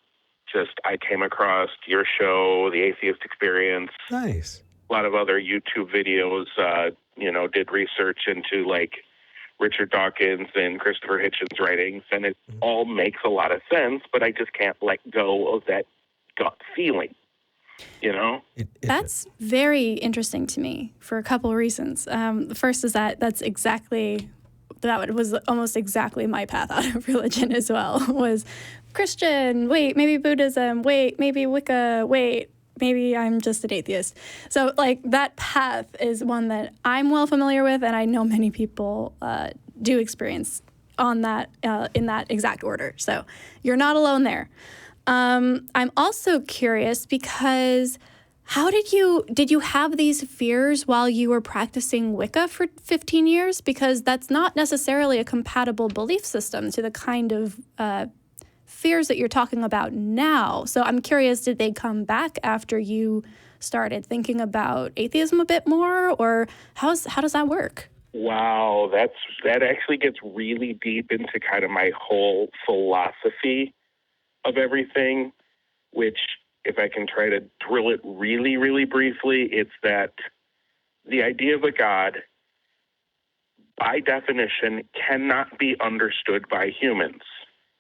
came across your show, The Atheist Experience. Nice. A lot of other YouTube videos, did research into like Richard Dawkins and Christopher Hitchens' writings, and it all makes a lot of sense, but I just can't let go of that gut feeling, That's very interesting to me for a couple of reasons. The first is that was almost exactly my path out of religion as well, was Christian, wait, maybe Buddhism, wait, maybe Wicca, wait, maybe I'm just an atheist. So like that path is one that I'm well familiar with, and I know many people do experience on that in that exact order. So you're not alone there. I'm also curious because did you have these fears while you were practicing Wicca for 15 years? Because that's not necessarily a compatible belief system to the kind of fears that you're talking about now. So I'm curious, did they come back after you started thinking about atheism a bit more, or how does that work? Wow, that actually gets really deep into kind of my whole philosophy of everything, which, if I can try to drill it really, really briefly, it's that the idea of a God, by definition, cannot be understood by humans.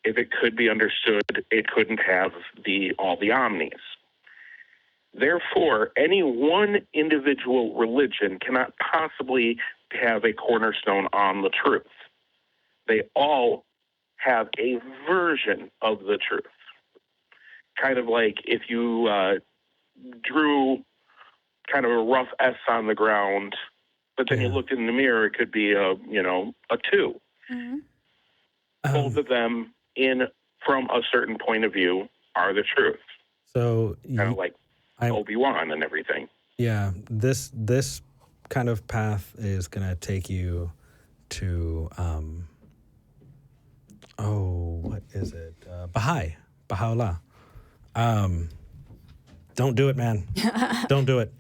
If it could be understood, it couldn't have all the omnis. Therefore, any one individual religion cannot possibly have a cornerstone on the truth. They all have a version of the truth. Kind of like if you drew kind of a rough S on the ground, but then you looked in the mirror, it could be a 2. Mm-hmm. Both of them, from a certain point of view, are the truth. So kind of like Obi-Wan and everything. Yeah, this kind of path is going to take you to what is it? Baha'u'llah. Don't do it, man. Don't do it.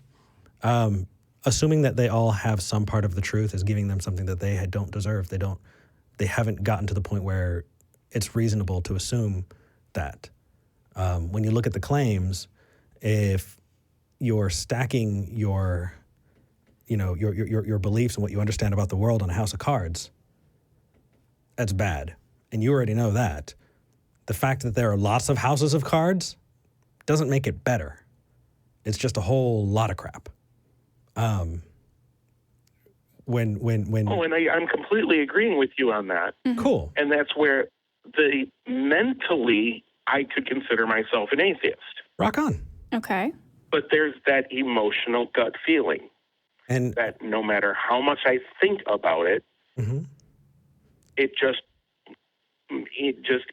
Assuming that they all have some part of the truth is giving them something that they don't deserve. They haven't gotten to the point where it's reasonable to assume that. When you look at the claims, if you're stacking your beliefs and what you understand about the world on a house of cards, that's bad. And you already know that. The fact that there are lots of houses of cards doesn't make it better. It's just a whole lot of crap. I'm completely agreeing with you on that. Mm-hmm. Cool. And that's where mentally I could consider myself an atheist. Rock on. Okay. But there's that emotional gut feeling. And that no matter how much I think about it, mm-hmm. it just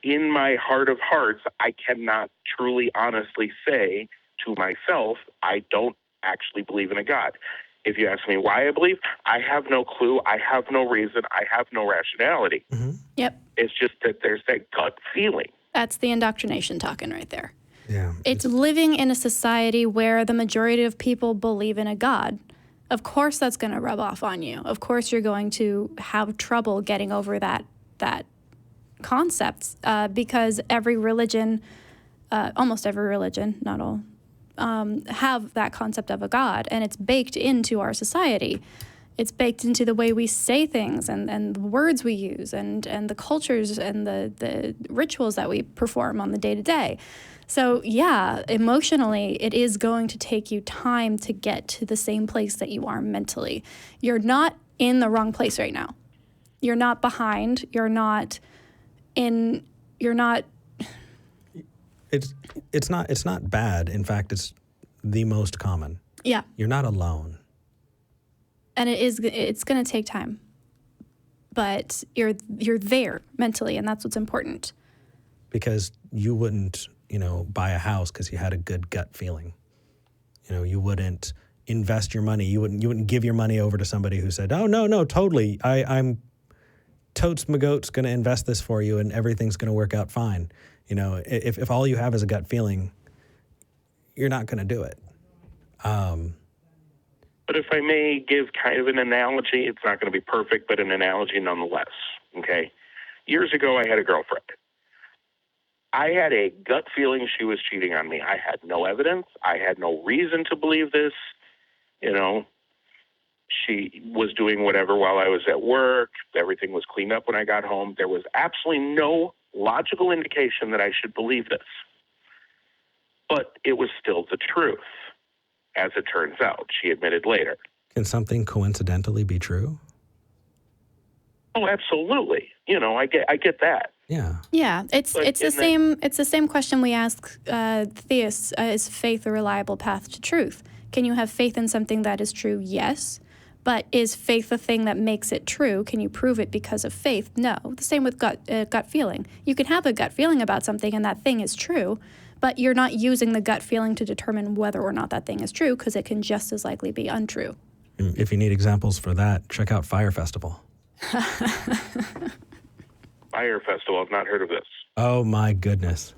in my heart of hearts, I cannot truly, honestly say to myself, I don't actually believe in a God. If you ask me why I believe, I have no clue. I have no reason. I have no rationality. Mm-hmm. Yep. It's just that there's that gut feeling. That's the indoctrination talking right there. Yeah. It's living in a society where the majority of people believe in a God. Of course that's going to rub off on you. Of course you're going to have trouble getting over that concept because every religion, almost every religion, not all, have that concept of a God, and it's baked into our society. It's baked into the way we say things and the words we use and the cultures and the rituals that we perform on the day-to-day. So yeah, emotionally, it is going to take you time to get to the same place that you are mentally. You're not in the wrong place right now. You're not behind. It's not bad. In fact, it's the most common. Yeah. You're not alone. And it's going to take time. But you're there mentally, and that's what's important. Because you wouldn't, buy a house because you had a good gut feeling. You wouldn't invest your money. You wouldn't give your money over to somebody who said, "Oh, no, totally. I'm totes my goat's going to invest this for you and everything's going to work out fine." If all you have is a gut feeling, you're not going to do it. But if I may give kind of an analogy, it's not going to be perfect, but an analogy nonetheless, okay? Years ago, I had a girlfriend. I had a gut feeling she was cheating on me. I had no evidence. I had no reason to believe this. She was doing whatever while I was at work. Everything was cleaned up when I got home. There was absolutely no logical indication that I should believe this. But it was still the truth, as it turns out. She admitted later. Can something coincidentally be true? Oh, absolutely. I get that. Yeah. Yeah, it's the same question we ask theists: is faith a reliable path to truth? Can you have faith in something that is true? Yes. But is faith the thing that makes it true? Can you prove it because of faith? No. The same with gut feeling. You can have a gut feeling about something and that thing is true, But you're not using the gut feeling to determine whether or not that thing is true, because it can just as likely be untrue. If you need examples for that, check out Fire Festival. Fire Festival. I've not heard of this. Oh my goodness.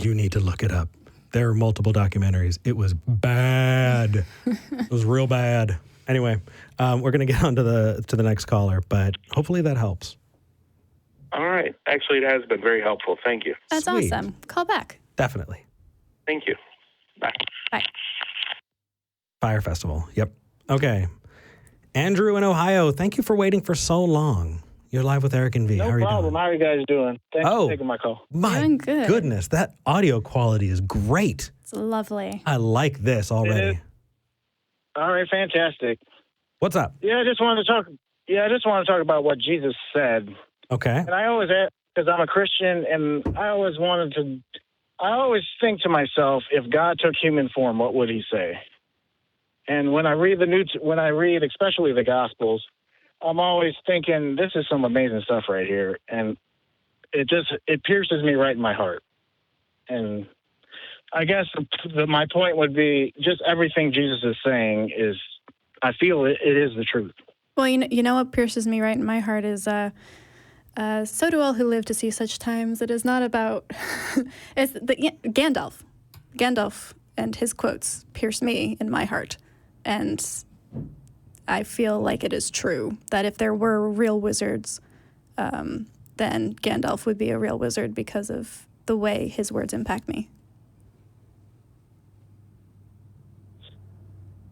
You need to look it up. There are multiple documentaries. It was bad. It was real bad. Anyway, we're going to get on to the next caller, but hopefully that helps. All right. Actually, it has been very helpful. Thank you. That's Sweet. awesome. Call back. Definitely. Thank you. Bye. Bye. Fire Festival. Yep. Okay. Andrew in Ohio, thank you for waiting for so long. You're live with Eric and V. No How are you problem. doing? How are you guys doing? Thanks for taking my call. My Doing good. goodness, that audio quality is great. It's lovely. I like this already. All right, fantastic. What's up? Yeah, I just wanted to talk about what Jesus said. Okay. And I always, because I'm a Christian, and I always think to myself, if God took human form, what would he say? And when I read especially the Gospels, I'm always thinking, this is some amazing stuff right here. And it pierces me right in my heart. And I guess my point would be just everything Jesus is saying is, I feel it is the truth. Well, you know what pierces me right in my heart is, so do all who live to see such times. It is not about, it's Gandalf. Gandalf and his quotes pierce me in my heart. And I feel like it is true that if there were real wizards, then Gandalf would be a real wizard because of the way his words impact me.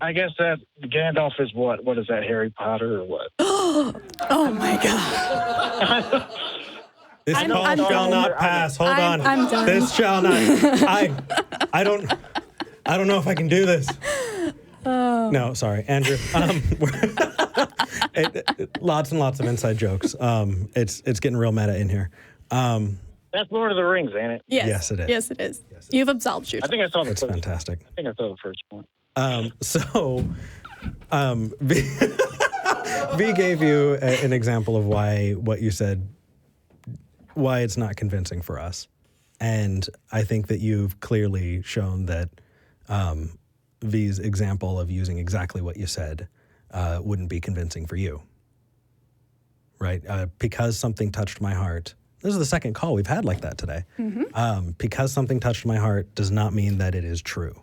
I guess that Gandalf is what? What is that, Harry Potter or what? Oh my God. This call shall not pass. Hold on. I'm done. This shall not. I don't know if I can do this. Oh. No, sorry, Andrew. Lots and lots of inside jokes. It's getting real meta in here. That's Lord of the Rings, ain't it? Yes, it is. Yes, it is. You've absolved yourself. I think I saw the It's first. fantastic. I think I saw the first one. V gave you an example of why what you said, why it's not convincing for us. And I think that you've clearly shown that V's example of using exactly what you said wouldn't be convincing for you. Right? Because something touched my heart. This is the second call we've had like that today. Mm-hmm. Because something touched my heart does not mean that it is true.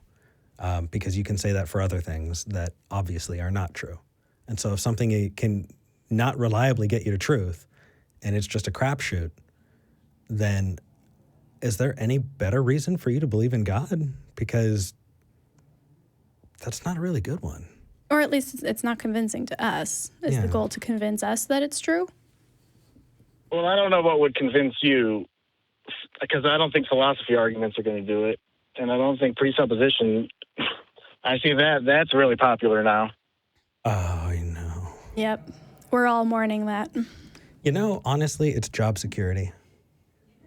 Because you can say that for other things that obviously are not true. And so if something can not reliably get you to truth and it's just a crapshoot, then is there any better reason for you to believe in God? Because that's not a really good one. Or at least it's not convincing to us. Is the goal to convince us that it's true? Well, I don't know what would convince you, because I don't think philosophy arguments are going to do it. And I don't think presupposition, I see that's really popular now. Oh, I know. Yep. We're all mourning that. You know, honestly, it's job security.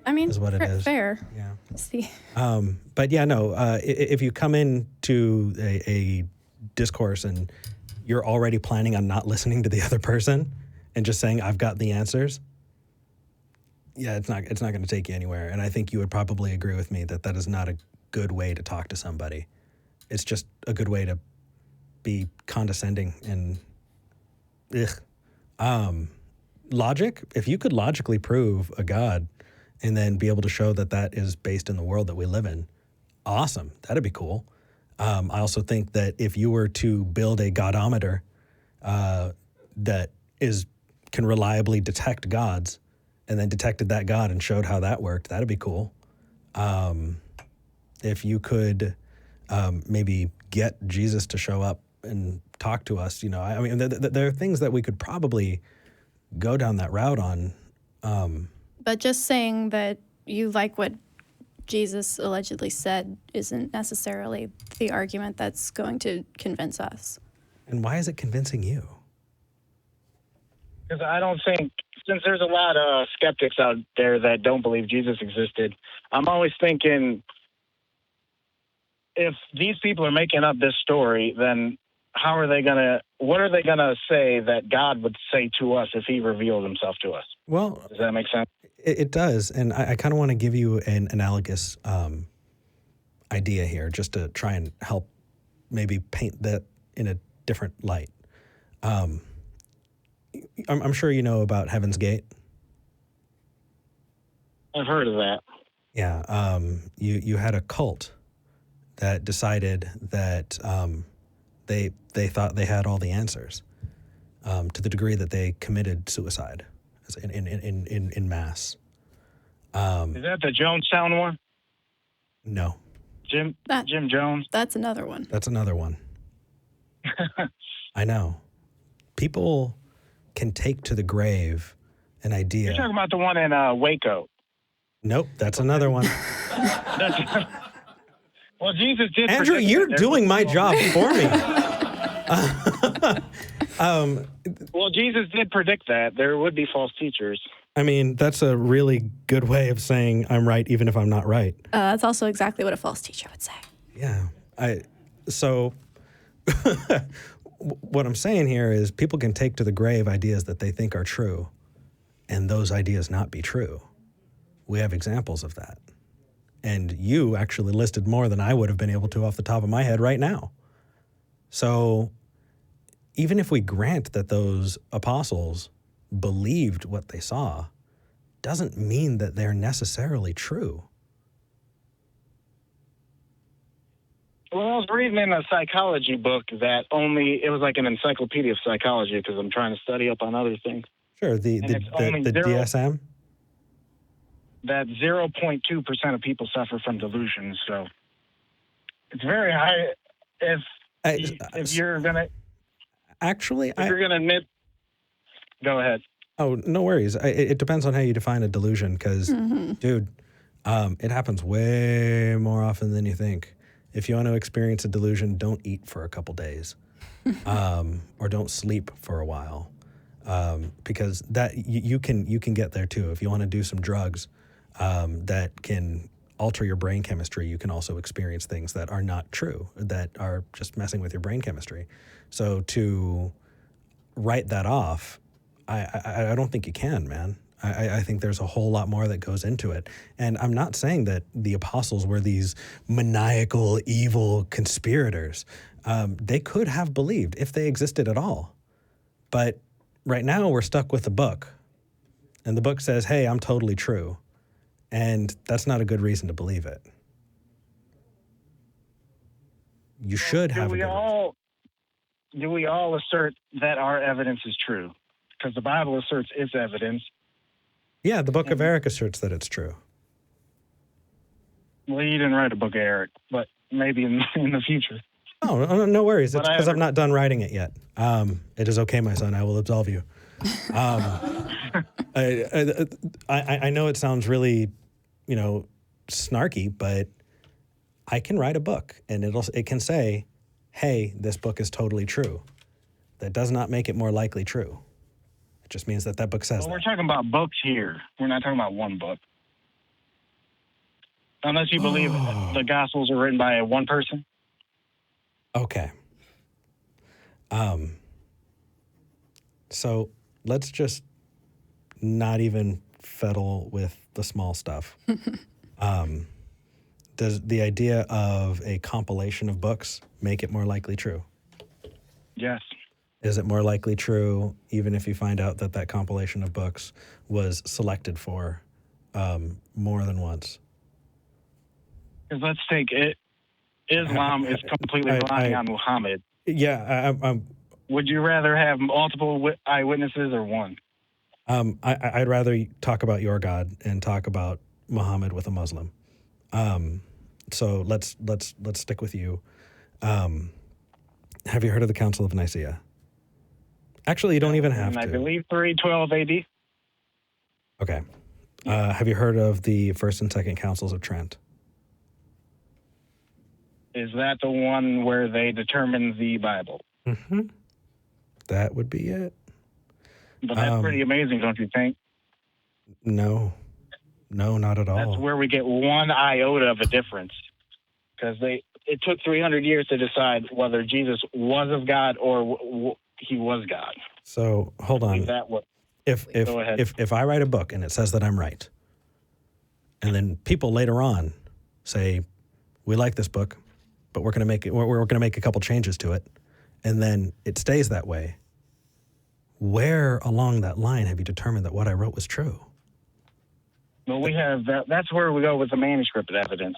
I mean, is what it is. Fair. Yeah. See. But yeah, no, if you come into a discourse and you're already planning on not listening to the other person and just saying, I've got the answers, yeah, it's not going to take you anywhere. And I think you would probably agree with me that is not a good way to talk to somebody. It's just a good way to be condescending and logic. If you could logically prove a God and then be able to show that is based in the world that we live in, awesome. That'd be cool. I also think that if you were to build a godometer that can reliably detect gods and then detected that God and showed how that worked, that'd be cool. If you could maybe get Jesus to show up and talk to us, I mean, there are things that we could probably go down that route on. But just saying that you like what Jesus allegedly said isn't necessarily the argument that's going to convince us. And why is it convincing you? Because I don't think, since there's a lot of skeptics out there that don't believe Jesus existed, I'm always thinking, if these people are making up this story, then what are they going to say that God would say to us if he revealed himself to us? Well, does that make sense? It does. And I kind of want to give you an analogous idea here, just to try and help maybe paint that in a different light. I'm sure you know about Heaven's Gate. I've heard of that. Yeah, you had a cult that decided that they thought they had all the answers, to the degree that they committed suicide in mass. Is that the Jonestown one? No. Jim Jones? That's another one. That's another one. I know. People can take to the grave an idea. You're talking about the one in Waco. Nope, that's another one. Well, Jesus did. Andrew, you're doing my job for me. Well, Jesus did predict that there would be false teachers. I mean, that's a really good way of saying I'm right, even if I'm not right. That's also exactly what a false teacher would say. Yeah. So what I'm saying here is people can take to the grave ideas that they think are true, and those ideas not be true. We have examples of that. And you actually listed more than I would have been able to off the top of my head right now. So even if we grant that those apostles believed what they saw, doesn't mean that they're necessarily true. Well, I was reading in a psychology book that it was like an encyclopedia of psychology because I'm trying to study up on other things. Sure, the DSM? That 0.2% of people suffer from delusions. So it's very high. If you're gonna admit, go ahead. Oh, no worries. It depends on how you define a delusion, because, dude, it happens way more often than you think. If you want to experience a delusion, don't eat for a couple days, or don't sleep for a while, because that you can get there too. If you want to do some drugs that can alter your brain chemistry, you can also experience things that are not true, that are just messing with your brain chemistry. So to write that off, I don't think you can, man. I think there's a whole lot more that goes into it. And I'm not saying that the apostles were these maniacal, evil conspirators. They could have believed if they existed at all. But right now we're stuck with the book. And the book says, hey, I'm totally true. And that's not a good reason to believe it. You should have a good reason. Do we all assert that our evidence is true? Because the Bible asserts its evidence. Yeah, the Book of Eric asserts that it's true. Well, you didn't write a Book of Eric, but maybe in the future. Oh, no worries. It's because I'm not done writing it yet. It is okay, my son. I will absolve you. I know it sounds really, snarky, but I can write a book, and it can say, hey, this book is totally true. That does not make it more likely true. It just means that book says that. We're talking about books here. We're not talking about one book. Unless you believe the Gospels are written by one person. Okay. So let's just not even fiddle with the small stuff. Does the idea of a compilation of books make it more likely true? Yes. Is it more likely true even if you find out that compilation of books was selected for more than once? Because let's take it. Islam is completely relying on Muhammad. Yeah. Would you rather have multiple eyewitnesses or one? I'd rather talk about your God and talk about Muhammad with a Muslim. So let's stick with you. Have you heard of the Council of Nicaea? Actually, you don't even have to. I believe 312 AD. Okay. Have you heard of the First and Second Councils of Trent? Is that the one where they determined the Bible? Mm-hmm. That would be it. But that's pretty amazing, don't you think? No, not at all. That's where we get one iota of a difference. Because it took 300 years to decide whether Jesus was of God or he was God. So hold on. If I write a book and it says that I'm right, and then people later on say, we like this book, but we're going to make a couple changes to it, and then it stays that way. Where along that line have you determined that what I wrote was true? Well, we have that. That's where we go with the manuscript evidence.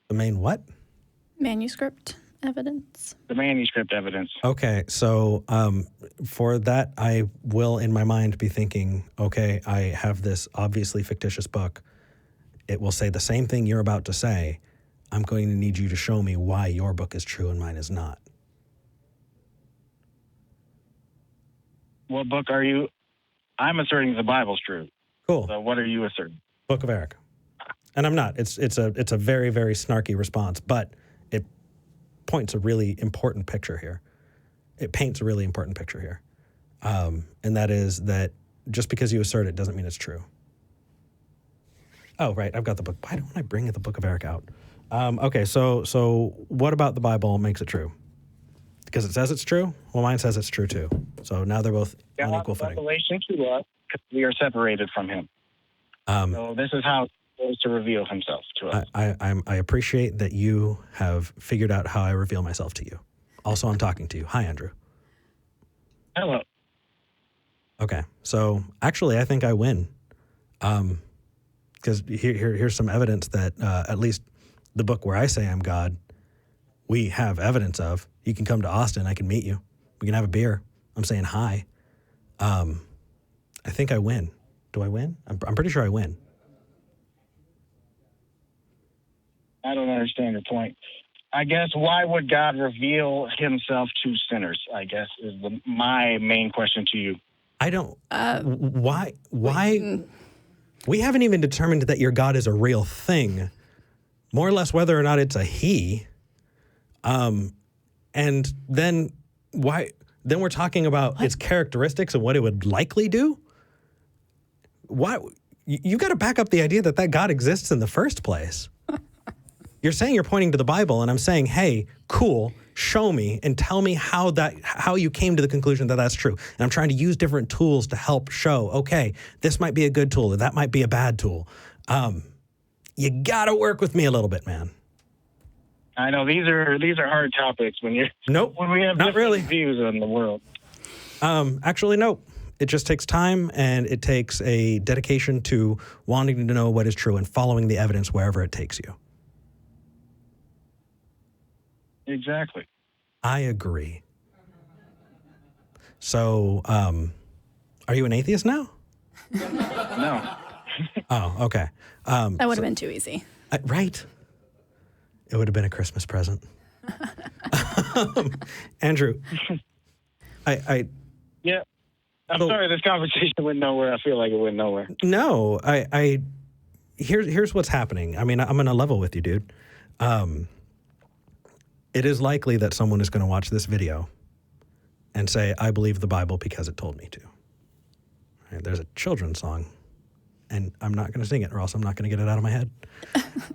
The main what? Manuscript evidence. The manuscript evidence. Okay, so for that, I will, in my mind, be thinking, okay, I have this obviously fictitious book. It will say the same thing you're about to say. I'm going to need you to show me why your book is true and mine is not. What book are you? I'm asserting the Bible's true. Cool. So what are you asserting? Book of Eric. And I'm not. It's a very, very snarky response, but it points a really important picture here. It paints a really important picture here. And that is that just because you assert it doesn't mean it's true. Oh, right. I've got the book. Why don't I bring the Book of Eric out? Okay, so what about the Bible makes it true? Because it says it's true? Well, mine says it's true too. So now they're both on equal footing. Revelation to us because we are separated from him. So this is how he goes to reveal himself to us. I appreciate that you have figured out how I reveal myself to you. Also, I'm talking to you. Hi, Andrew. Hello. Okay, so actually, I think I win. Because here's some evidence that at least the book where I say I'm God, we have evidence of. You can come to Austin. I can meet you. We can have a beer. I'm saying hi. I think I win. Do I win? I'm pretty sure I win. I don't understand your point. I guess why would God reveal himself to sinners, I guess, is my main question to you. I don't... Why? We haven't even determined that your God is a real thing, more or less whether or not it's a he. And then why? Then we're talking about its characteristics and what it would likely do. Why? You got to back up the idea that God exists in the first place. You're saying you're pointing to the Bible, and I'm saying, hey, cool, show me and tell me how you came to the conclusion that that's true. And I'm trying to use different tools to help show, okay, this might be a good tool or that might be a bad tool. You got to work with me a little bit, man. I know these are hard topics when we have not different really. views on the world. Actually, no. It just takes time, and it takes a dedication to wanting to know what is true and following the evidence wherever it takes you. Exactly. I agree. So, are you an atheist now? No. Oh, okay. That would have been too easy. Right. It would have been a Christmas present. Andrew, Yeah. I'm sorry this conversation went nowhere. I feel like it went nowhere. No, here's what's happening. I mean, I'm going to level with you, dude. It is likely that someone is going to watch this video and say, I believe the Bible because it told me to. Right, there's a children's song, and I'm not going to sing it or else I'm not going to get it out of my head.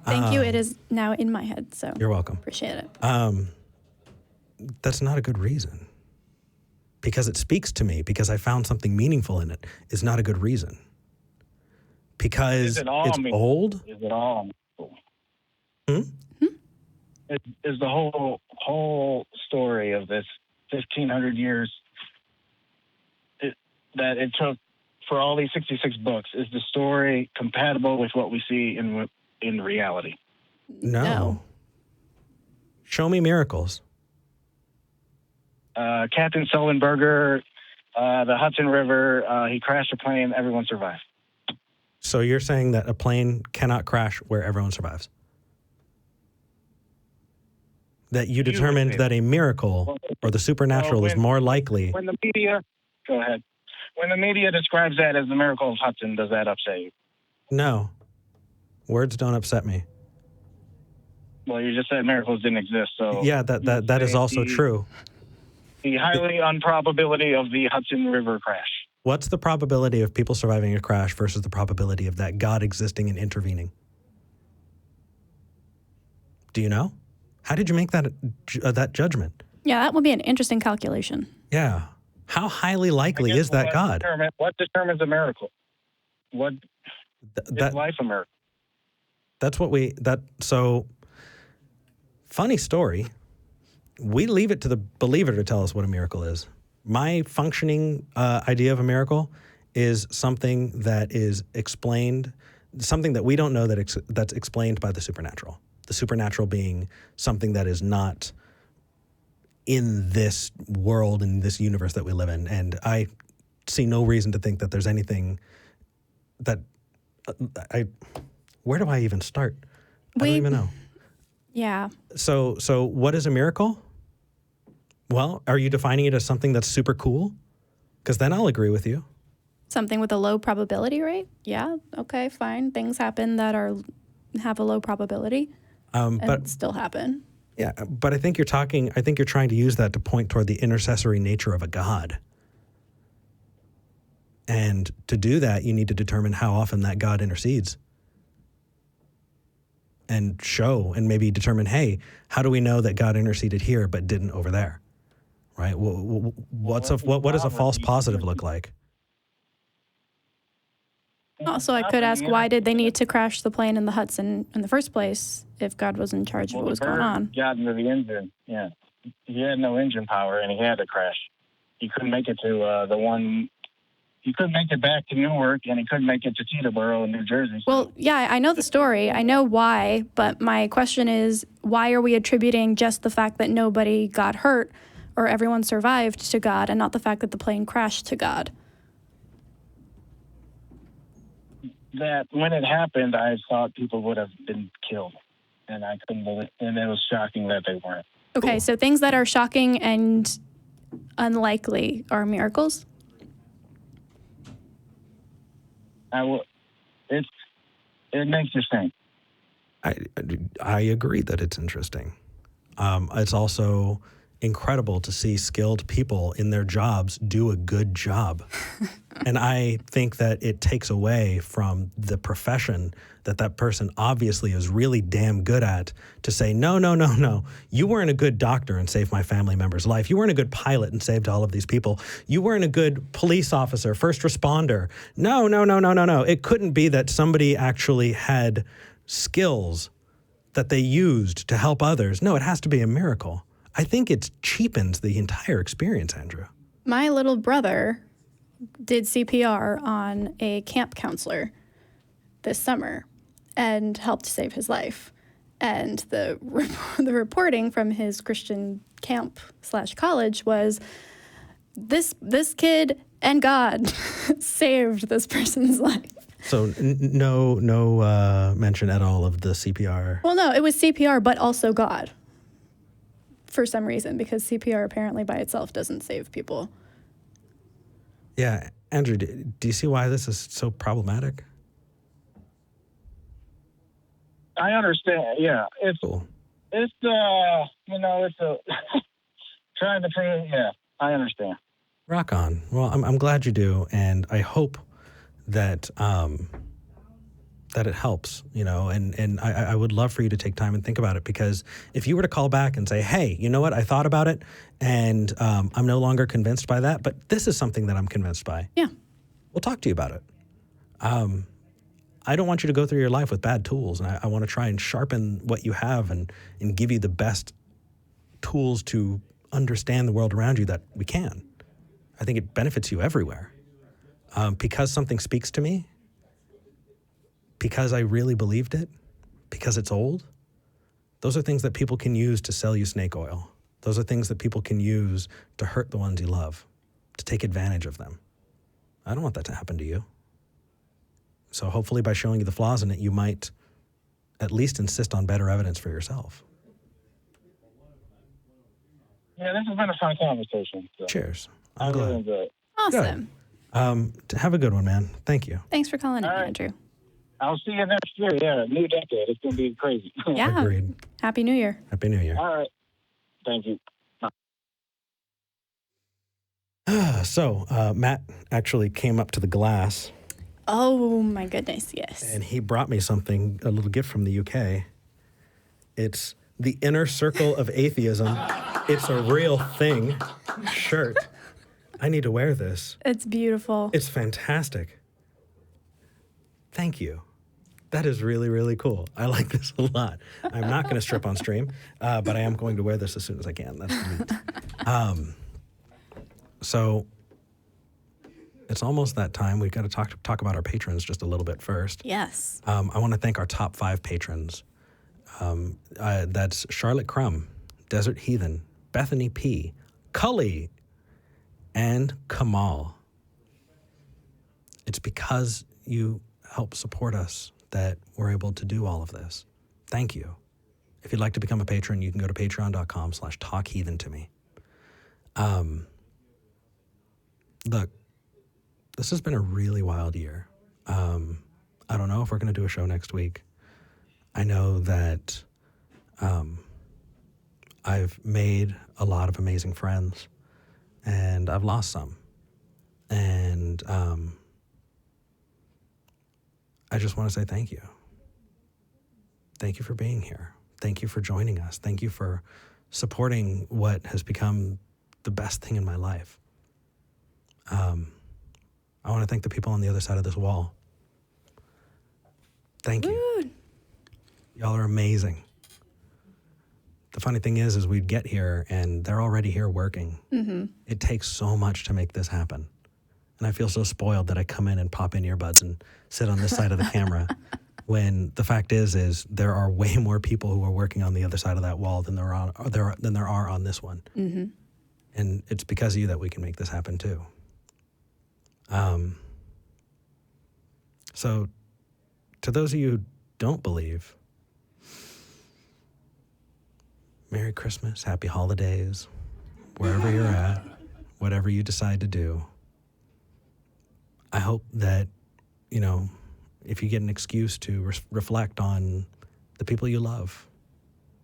Thank you. It is now in my head, so you're welcome. Appreciate it. That's not a good reason. Because it speaks to me, because I found something meaningful in it, is not a good reason. Because it's old? Is it all meaningful? Is the whole story of this 1,500 years that it took for all these 66 books, is the story compatible with what we see in reality? No. Show me miracles. Captain Sullenberger, the Hudson River, he crashed a plane, everyone survived. So you're saying that a plane cannot crash where everyone survives? That you determined that a miracle or the supernatural is more likely... When the media... Go ahead. When the media describes that as the miracle of Hudson, does that upset you? No. Words don't upset me. Well, you just said miracles didn't exist, so... Yeah, that is also true. The highly improbability of the Hudson River crash. What's the probability of people surviving a crash versus the probability of that God existing and intervening? Do you know? How did you make that judgment? Yeah, that would be an interesting calculation. Yeah. How highly likely is that God? What determines a miracle? What is life a miracle? That's what so funny story. We leave it to the believer to tell us what a miracle is. My functioning idea of a miracle is something that is explained, something that we don't know that's explained by the supernatural. The supernatural being something that is not in this world, in this universe that we live in. And I see no reason to think that there's anything that where do I even start? I don't even know. Yeah. So what is a miracle? Well, are you defining it as something that's super cool? Because then I'll agree with you. Something with a low probability rate? Yeah. Okay, fine. Things happen that have a low probability but still happen. Yeah, but I think you're trying to use that to point toward the intercessory nature of a God. And to do that, you need to determine how often that God intercedes. And show and maybe determine, hey, how do we know that God interceded here but didn't over there? Right? What does a false positive look like? Also, I could ask, why did they need to crash the plane in the Hudson in the first place if God was in charge of what was going on? Got into the engine. Yeah, he had no engine power, and he had to crash. He couldn't make it to He couldn't make it back to Newark, and he couldn't make it to Teterboro in New Jersey. Well, yeah, I know the story. I know why, but my question is, why are we attributing just the fact that nobody got hurt or everyone survived to God and not the fact that the plane crashed to God? That when it happened, I thought people would have been killed, and I couldn't believe, and it was shocking that they weren't. Okay, so things that are shocking and unlikely are miracles? It makes you think. I agree that it's interesting. It's also incredible to see skilled people in their jobs do a good job. And I think that it takes away from the profession that person obviously is really damn good at to say, no. You weren't a good doctor and saved my family member's life. You weren't a good pilot and saved all of these people. You weren't a good police officer, first responder. No. It couldn't be that somebody actually had skills that they used to help others. No, it has to be a miracle. I think it cheapens the entire experience, Andrew. My little brother did CPR on a camp counselor this summer and helped save his life. And the reporting from his Christian camp/college was this kid and God saved this person's life. So no mention at all of the CPR. Well, no, it was CPR, but also God. For some reason, because CPR apparently by itself doesn't save people. Yeah, Andrew, do you see why this is so problematic? I understand. Yeah, it's cool. It's trying to prove. Yeah, I understand. Rock on. Well, I'm glad you do, and I hope that that it helps, and I would love for you to take time and think about it, because if you were to call back and say, hey, you know what, I thought about it, and I'm no longer convinced by that, but this is something that I'm convinced by. Yeah. We'll talk to you about it. I don't want you to go through your life with bad tools, and I want to try and sharpen what you have and give you the best tools to understand the world around you that we can. I think it benefits you everywhere. Because something speaks to me, because I really believed it, because it's old, those are things that people can use to sell you snake oil. Those are things that people can use to hurt the ones you love, to take advantage of them. I don't want that to happen to you. So hopefully by showing you the flaws in it, you might at least insist on better evidence for yourself. Yeah, this has been a fun conversation. So. Cheers. I really enjoyed it. Awesome. Good. Have a good one, man. Thank you. Thanks for calling in, right. Andrew. I'll see you next year. Yeah, new decade. It's going to be crazy. Yeah. Agreed. Happy New Year. Happy New Year. All right. Thank you. So, Matt actually came up to the glass. Oh, my goodness, yes. And he brought me something, a little gift from the UK. It's the Inner Circle of Atheism. It's a real thing shirt. I need to wear this. It's beautiful. It's fantastic. Thank you. That is really, really cool. I like this a lot. I'm not going to strip on stream, but I am going to wear this as soon as I can. That's neat. So it's almost that time. We've got to talk about our patrons just a little bit first. Yes. I want to thank our top 5 patrons. That's Charlotte Crum, Desert Heathen, Bethany P., Cully, and Kamal. It's because you help support us that we're able to do all of this. Thank you. If you'd like to become a patron, you can go to patreon.com/Talk Heathen to me. Look, this has been a really wild year. I don't know if we're going to do a show next week. I know that I've made a lot of amazing friends, and I've lost some. And I just want to say thank you. Thank you for being here. Thank you for joining us. Thank you for supporting what has become the best thing in my life. I want to thank the people on the other side of this wall. Thank you. Y'all are amazing. The funny thing is we'd get here and they're already here working. Mm-hmm. It takes so much to make this happen. And I feel so spoiled that I come in and pop in earbuds and sit on this side of the camera when the fact is there are way more people who are working on the other side of that wall than there are on this one. Mm-hmm. And it's because of you that we can make this happen too. So to those of you who don't believe, Merry Christmas, Happy Holidays, wherever you're at, whatever you decide to do. I hope that, if you get an excuse to reflect on the people you love,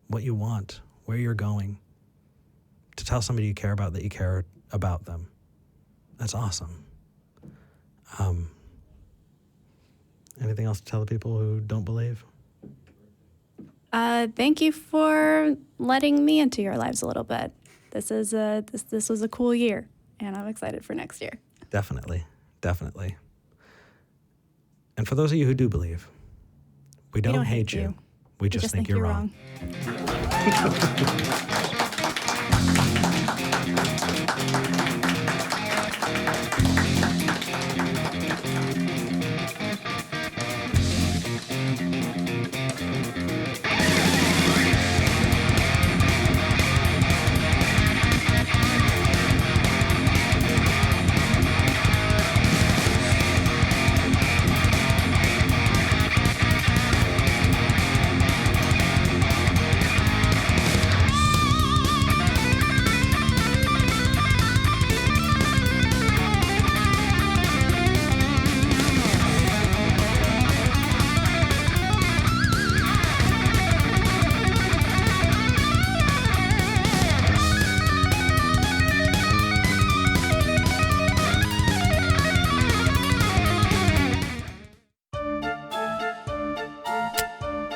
what you want, where you're going, to tell somebody you care about that you care about them. That's awesome. Anything else to tell the people who don't believe? Thank you for letting me into your lives a little bit. This was a cool year, and I'm excited for next year. Definitely. And for those of you who do believe, we don't hate you. We just think you're wrong.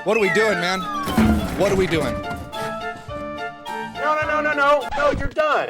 What are we doing, man? What are we doing? No, you're done.